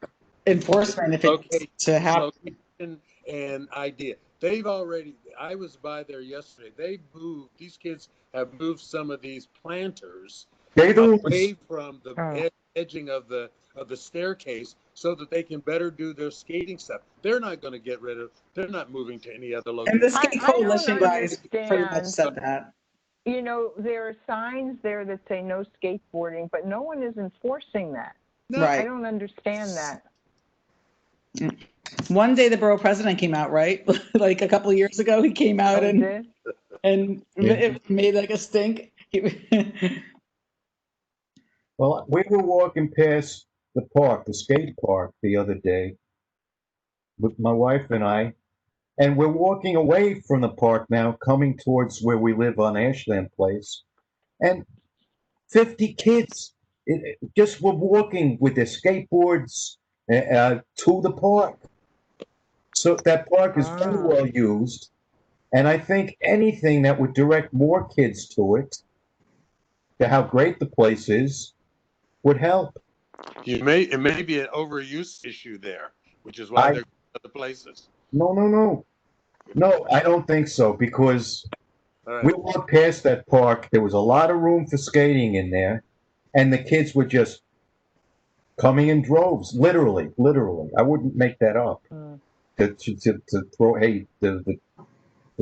enforcement if it's to have. Location and idea. they've already, I was by there yesterday. These kids have moved some of these planters away from the edging of the staircase so that they can better do their skating stuff. They're not going to they're not moving to any other location. And the skate coalition guys pretty much said that. You know, there are signs there that say no skateboarding, but no one is enforcing that. No, right. I don't understand that. One day the borough president came out, right? Like a couple of years ago, he came out and it made like a stink. Well, we were walking past the park, the skate park, the other day with my wife and I, and we're walking away from the park now, coming towards where we live on Ashland Place, and 50 kids just were walking with their skateboards to the park. So that park is very well used, and I think anything that would direct more kids to it, to how great the place is, would help. It may be an overuse issue there, which is why they're going to other places. No, I don't think so, because we walked past that park. There was a lot of room for skating in there, and the kids were just coming in droves, literally. I wouldn't make that up. To throw, to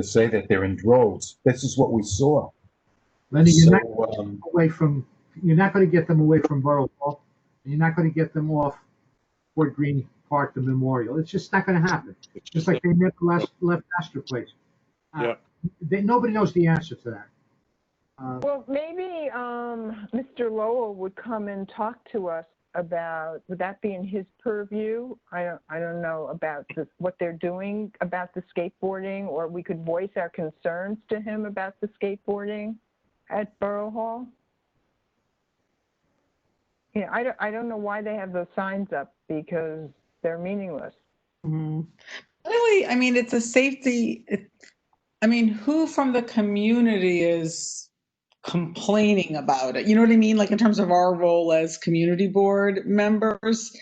say that they're in droves. This is what we saw. Lenny, you're not going to get them away from Borough Hall. And you're not going to get them off Fort Greene Park, the Memorial. It's just not going to happen. Just like they never left Astor Place. Nobody knows the answer to that. Well, maybe Mr. Lowell would come and talk to us about, would that be in his purview? I don't know about what they're doing about the skateboarding, or we could voice our concerns to him about the skateboarding at Borough Hall. Yeah, I don't know why they have those signs up, because they're meaningless. Really, I mean, it's a safety. Who from the community is complaining about it? You know what I mean? Like in terms of our role as community board members,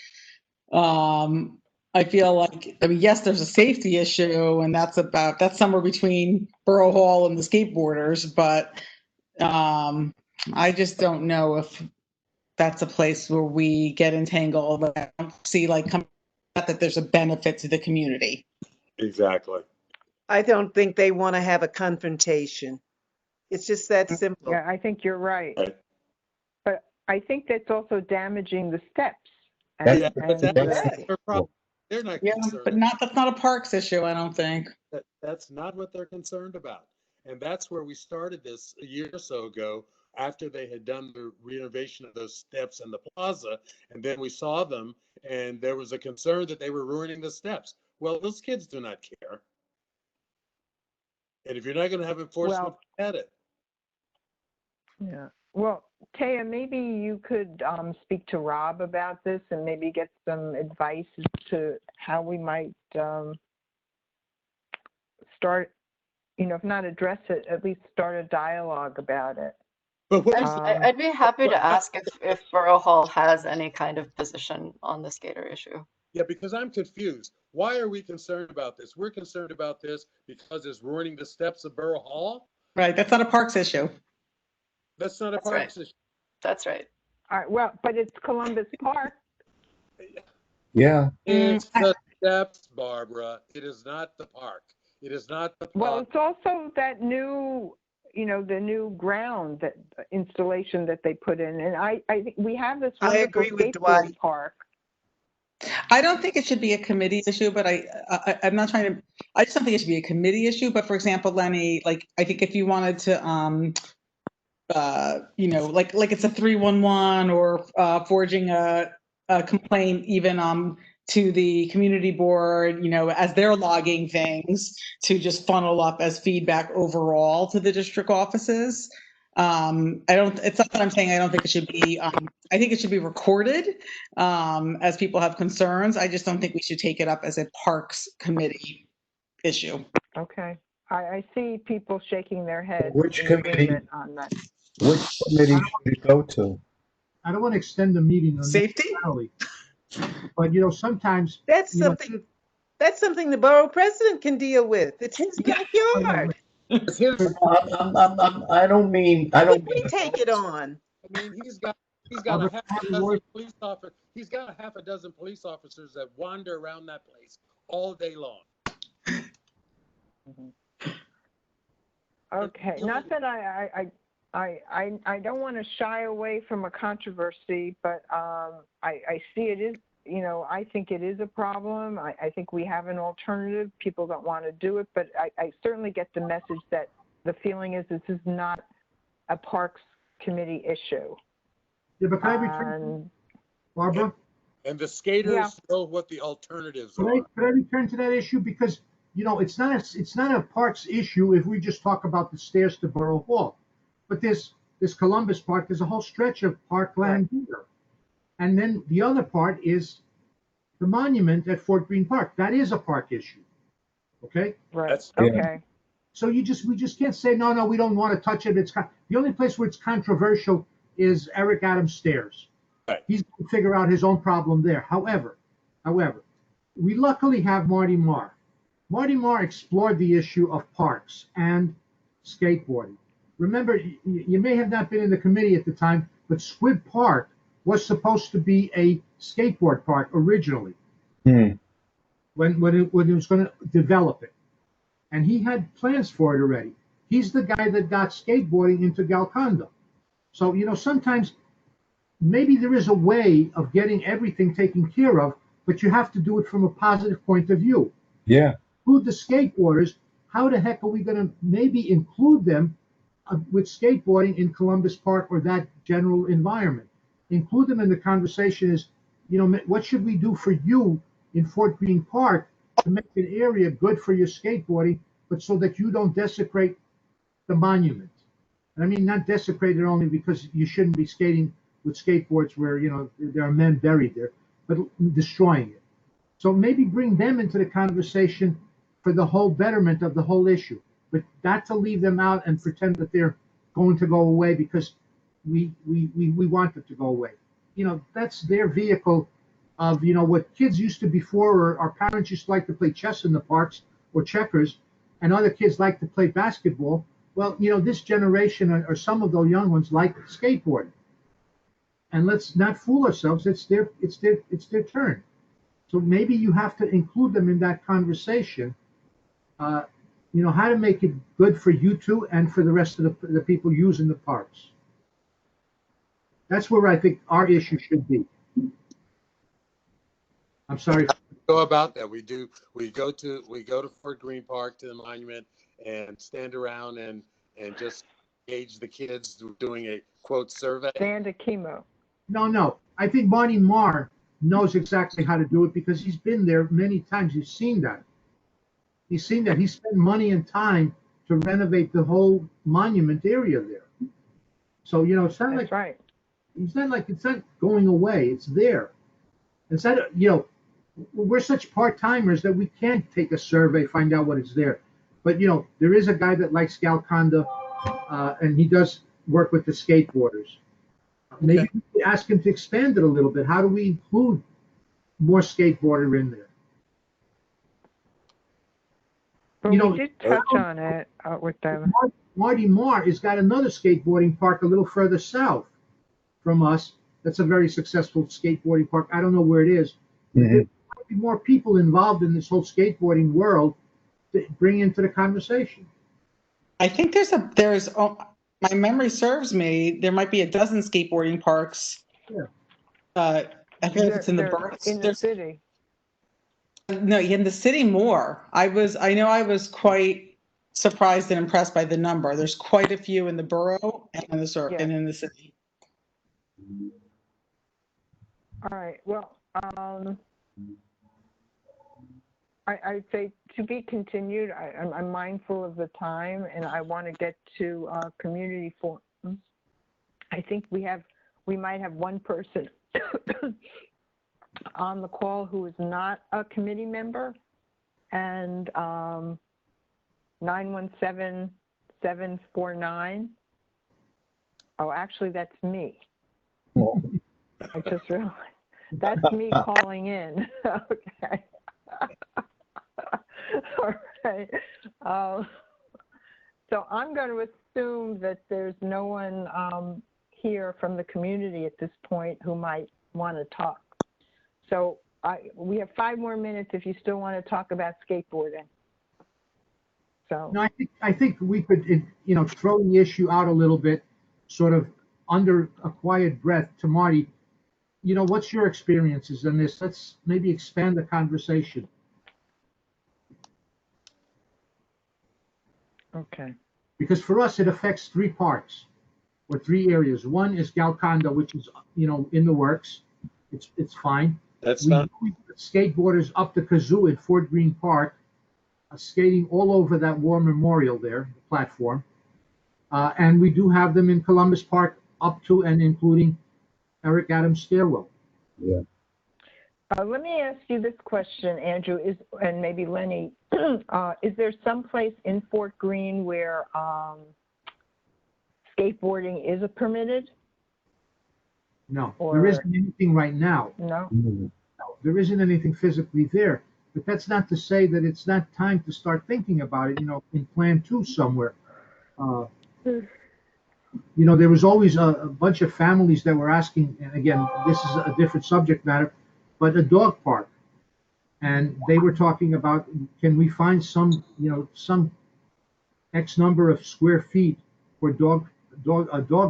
I feel like, yes, there's a safety issue, and that's somewhere between Borough Hall and the skateboarders, but I just don't know if that's a place where we get entangled. I don't see that there's a benefit to the community. Exactly. I don't think they want to have a confrontation. It's just that simple. Yeah, I think you're right. But I think that's also damaging the steps. They're not concerned. But that's not a parks issue, I don't think. That's not what they're concerned about. And that's where we started this a year or so ago, after they had done the renovation of those steps in the plaza. And then we saw them, and there was a concern that they were ruining the steps. Well, those kids do not care. And if you're not going to have enforcement, at it. Yeah. Well, Taya, maybe you could speak to Rob about this and maybe get some advice as to how we might start, if not address it, at least start a dialogue about it. I'd be happy to ask if Borough Hall has any kind of position on the skater issue. Yeah, because I'm confused. Why are we concerned about this? We're concerned about this because it's ruining the steps of Borough Hall? Right, that's not a parks issue. That's not a parks issue. That's right. All right, well, but it's Columbus Park. Yeah. It's the steps, Barbara. It is not the park. It is not the park. Well, it's also that new, the new ground installation that they put in. And I think we have this wonderful skateboard park. I don't think it should be a committee issue, but I'm not trying to, I just don't think it should be a committee issue. But for example, Lenny, I think if you wanted to, like it's a 311 or forging a complaint even to the community board, as they're logging things to just funnel up as feedback overall to the district offices. It's not that I'm saying I don't think it should be, I think it should be recorded as people have concerns. I just don't think we should take it up as a parks committee issue. Okay. I see people shaking their heads. Which committee? On that. Which committee should it go to? I don't want to extend the meeting on safety, but sometimes that's something. That's something the borough president can deal with. It's his backyard. It's his. I don't mean, I Could don't we mean, take it on? I mean, he's got a Barbara, half a dozen police officers. He's got a half a dozen police officers that wander around that place all day long. Okay, not that I don't want to shy away from a controversy, but I see it is, you know, I think it is a problem. I think we have an alternative. People don't want to do it, but I certainly get the message that the feeling is this is not a Parks Committee issue. Yeah, but can I return, Barbara? And the skaters know what the alternatives are. Could I return to that issue? Because, you know, it's not a parks issue if we just talk about the stairs to Borough Hall. But this Columbus Park, there's a whole stretch of parkland here. And then the other part is the monument at Fort Greene Park. That is a park issue. Okay? Right. Okay. So we just can't say, no, we don't want to touch it. The only place where it's controversial is Eric Adams Stairs. Right. He's going to figure out his own problem there. However, we luckily have Marty Marr. Marty Marr explored the issue of parks and skateboarding. Remember, you may have not been in the committee at the time, but Squib Park was supposed to be a skateboard park originally when it was going to develop it. And he had plans for it already. He's the guy that got skateboarding into Galcondo. So, you know, sometimes maybe there is a way of getting everything taken care of, but you have to do it from a positive point of view. yeah. Include the skateboarders. How the heck are we going to maybe include them with skateboarding in Columbus Park or that general environment? Include them in the conversation is, you know, what should we do for you in Fort Greene Park to make an area good for your skateboarding, but so that you don't desecrate the monument? And I mean, not desecrate it only because you shouldn't be skating with skateboards where, you know, there are men buried there, but destroying it. So maybe bring them into the conversation for the whole betterment of the whole issue, but not to leave them out and pretend that they're going to go away because we want it to go away. You know, that's their vehicle of, you know, what kids used to before, or our parents used to like to play chess in the parks or checkers, and other kids like to play basketball. Well, you know, this generation or some of those young ones like skateboarding. And let's not fool ourselves. It's their turn. So maybe you have to include them in that conversation. You know, how to make it good for you two and for the rest of the people using the parks. That's where I think our issue should be. I'm sorry. Go about that. We go to Fort Greene Park, to the monument, and stand around and just gauge the kids doing a quote survey. Stand a chemo. No. I think Marty Marr knows exactly how to do it because he's been there many times. He's seen that. He spent money and time to renovate the whole monument area there. So, you know, it's not That's right. It's not going away. It's there. It's not, you know, we're such part-timers that we can't take a survey, find out what is there. But, you know, there is a guy that likes Galconda, and he does work with the skateboarders. Maybe we could ask him to expand it a little bit. How do we include more skateboarder in there? But You know, we did touch on it with them. Marty Marr has got another skateboarding park a little further south from us. That's a very successful skateboarding park. I don't know where it is. There might be more people involved in this whole skateboarding world to bring into the conversation. I think my memory serves me, there might be a dozen skateboarding parks. Yeah. I don't know if it's in the borough. In the city. No, in the city more. I know I was quite surprised and impressed by the number. There's quite a few in the borough and in the city. All right. Well, I'd say to be continued. I'm mindful of the time, and I want to get to community forums. I think we might have one person on the call who is not a committee member, and 917-749. Oh, actually, that's me. I just realized that's me calling in. Okay. All right. So I'm going to assume that there's no one here from the community at this point who might want to talk. So we have 5 more minutes if you still want to talk about skateboarding. So No, I think we could, throw the issue out a little bit, sort of under a quiet breath to Marty. What's your experiences in this? Let's maybe expand the conversation. okay. Because for us, it affects 3 parts or 3 areas. One is Galconda, which is, in the works. It's fine. That's We fine. put skateboarders up the kazoo at Fort Greene Park, skating all over that war memorial there, the platform. And we do have them in Columbus Park up to and including Eric Adams Stairwell. Yeah. Let me ask you this question, Andrew, and maybe Lenny. Is there some place in Fort Greene where skateboarding is permitted? No, Or- there isn't anything right now. No? No, there isn't anything physically there. But that's not to say that it's not time to start thinking about it, in Plan 2 somewhere. There was always a bunch of families that were asking, and again, this is a different subject matter, but a dog park. And they were talking about, can we find some X number of square feet for a dog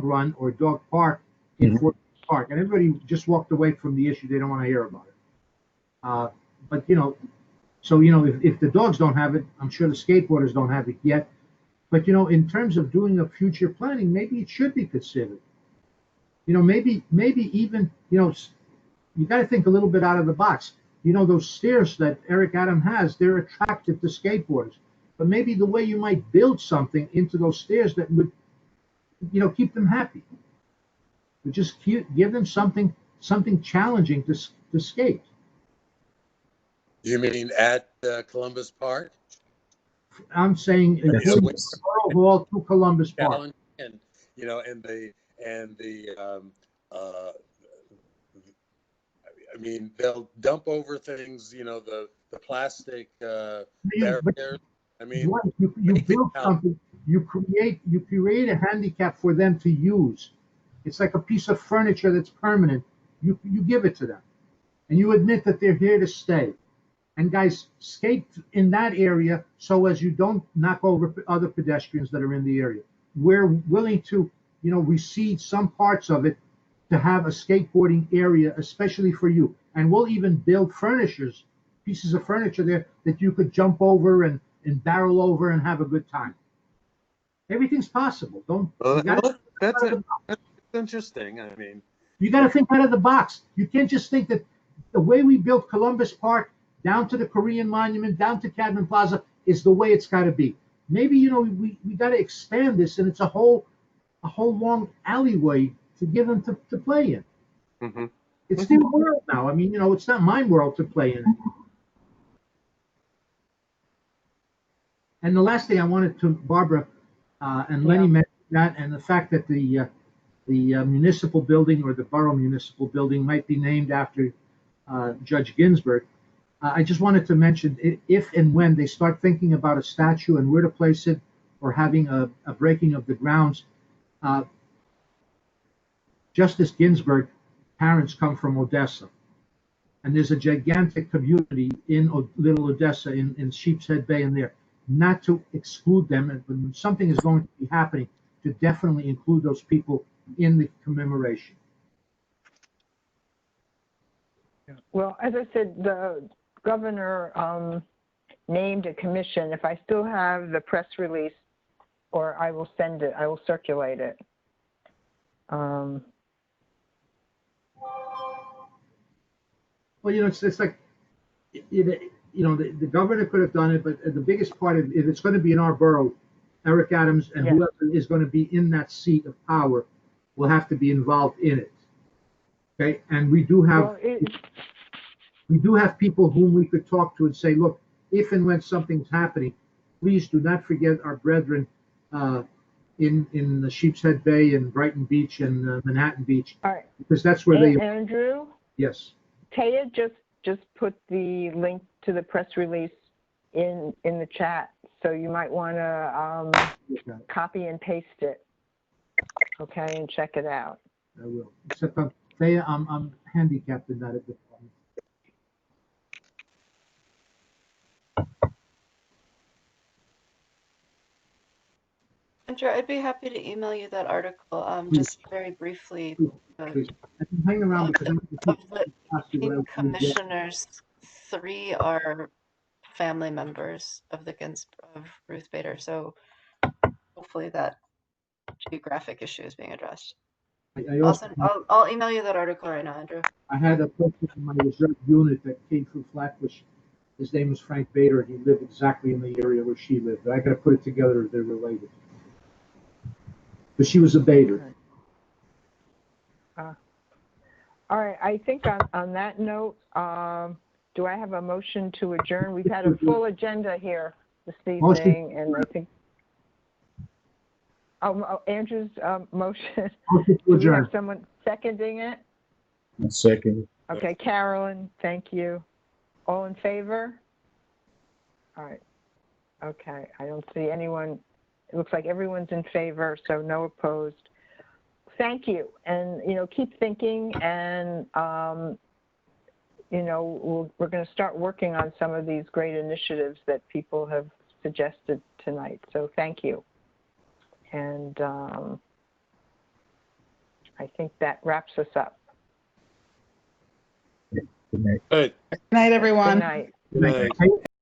run or dog park in Fort Park? And everybody just walked away from the issue. They don't want to hear about it. But if the dogs don't have it, I'm sure the skateboarders don't have it yet. But in terms of doing a future planning, maybe it should be considered. Maybe even you got to think a little bit out of the box. Those stairs that Eric Adam has, they're attractive to skateboarders. But maybe the way you might build something into those stairs that would, keep them happy. But just give them something challenging to skate. You mean at Columbus Park? I'm saying including the Borough Hall to Columbus Park. And I mean, they'll dump over things, the plastic barriers. I mean, you build something, you create a handicap for them to use. It's like a piece of furniture that's permanent. You give it to them, and you admit that they're here to stay. And guys, skate in that area so as you don't knock over other pedestrians that are in the area. We're willing to, recede some parts of it to have a skateboarding area, especially for you. And we'll even build pieces of furniture there that you could jump over and barrel over and have a good time. Everything's possible. That's interesting. I mean, you got to think out of the box. You can't just think that the way we built Columbus Park down to the Korean Monument, down to Cadman Plaza is the way it's got to be. Maybe, we got to expand this, and it's a whole long alleyway to give them to play in. Mm-hmm. It's their world now. I mean, it's not my world to play in. And the last thing I wanted to, Barbara and Lenny mentioned that, and the fact that the municipal building or the borough municipal building might be named after Judge Ginsburg. I just wanted to mention, if and when they start thinking about a statue and where to place it, or having a breaking of the grounds, Justice Ginsburg parents come from Odessa. And there's a gigantic community in Little Odessa, in Sheepshead Bay and there. Not to exclude them, and when something is going to be happening, to definitely include those people in the commemoration. Well, as I said, the governor named a commission. If I still have the press release, or I will send it, I will circulate it. Well, it's like, the governor could have done it, but the biggest part of if it's going to be in our borough, Eric Adams and whoever is going to be in that seat of power will have to be involved in it. Okay, and we do have people whom we could talk to and say, look, if and when something's happening, please do not forget our brethren in the Sheepshead Bay and Brighton Beach and Manhattan Beach, all right, because that's where they. Andrew. Yes. Taya just put the link to the press release in the chat, so you might want to Okay, copy and paste it, okay, and check it out. I will. Except I'm handicapped in that at the moment. Andrew, I'd be happy to email you that article, Please. just very briefly. Please. I can hang around because I'm Of going the to ask you what I 18 would do. commissioners, 3 are family members of of Ruth Bader, so hopefully that geographic issue is being addressed. I'll email you that article right now, Andrew. I had a person in my reserve unit that came through Flatbush. His name was Frank Bader, and he lived exactly in the area where she lived. I got to put it together if they're related. But she was a Bader. All right, I think on that note, do I have a motion to adjourn? We've had a full agenda here this evening, and I think, Andrew's motion. Motion to Do we adjourn. have someone seconding it? Second. Okay, Carolyn, thank you. All in favor? All right. Okay, I don't see anyone. It looks like everyone's in favor, so no opposed. Thank you, and keep thinking, and we're going to start working on some of these great initiatives that people have suggested tonight. So thank you, and I think that wraps us up. Good night. Good Good night, everyone. Good night. night.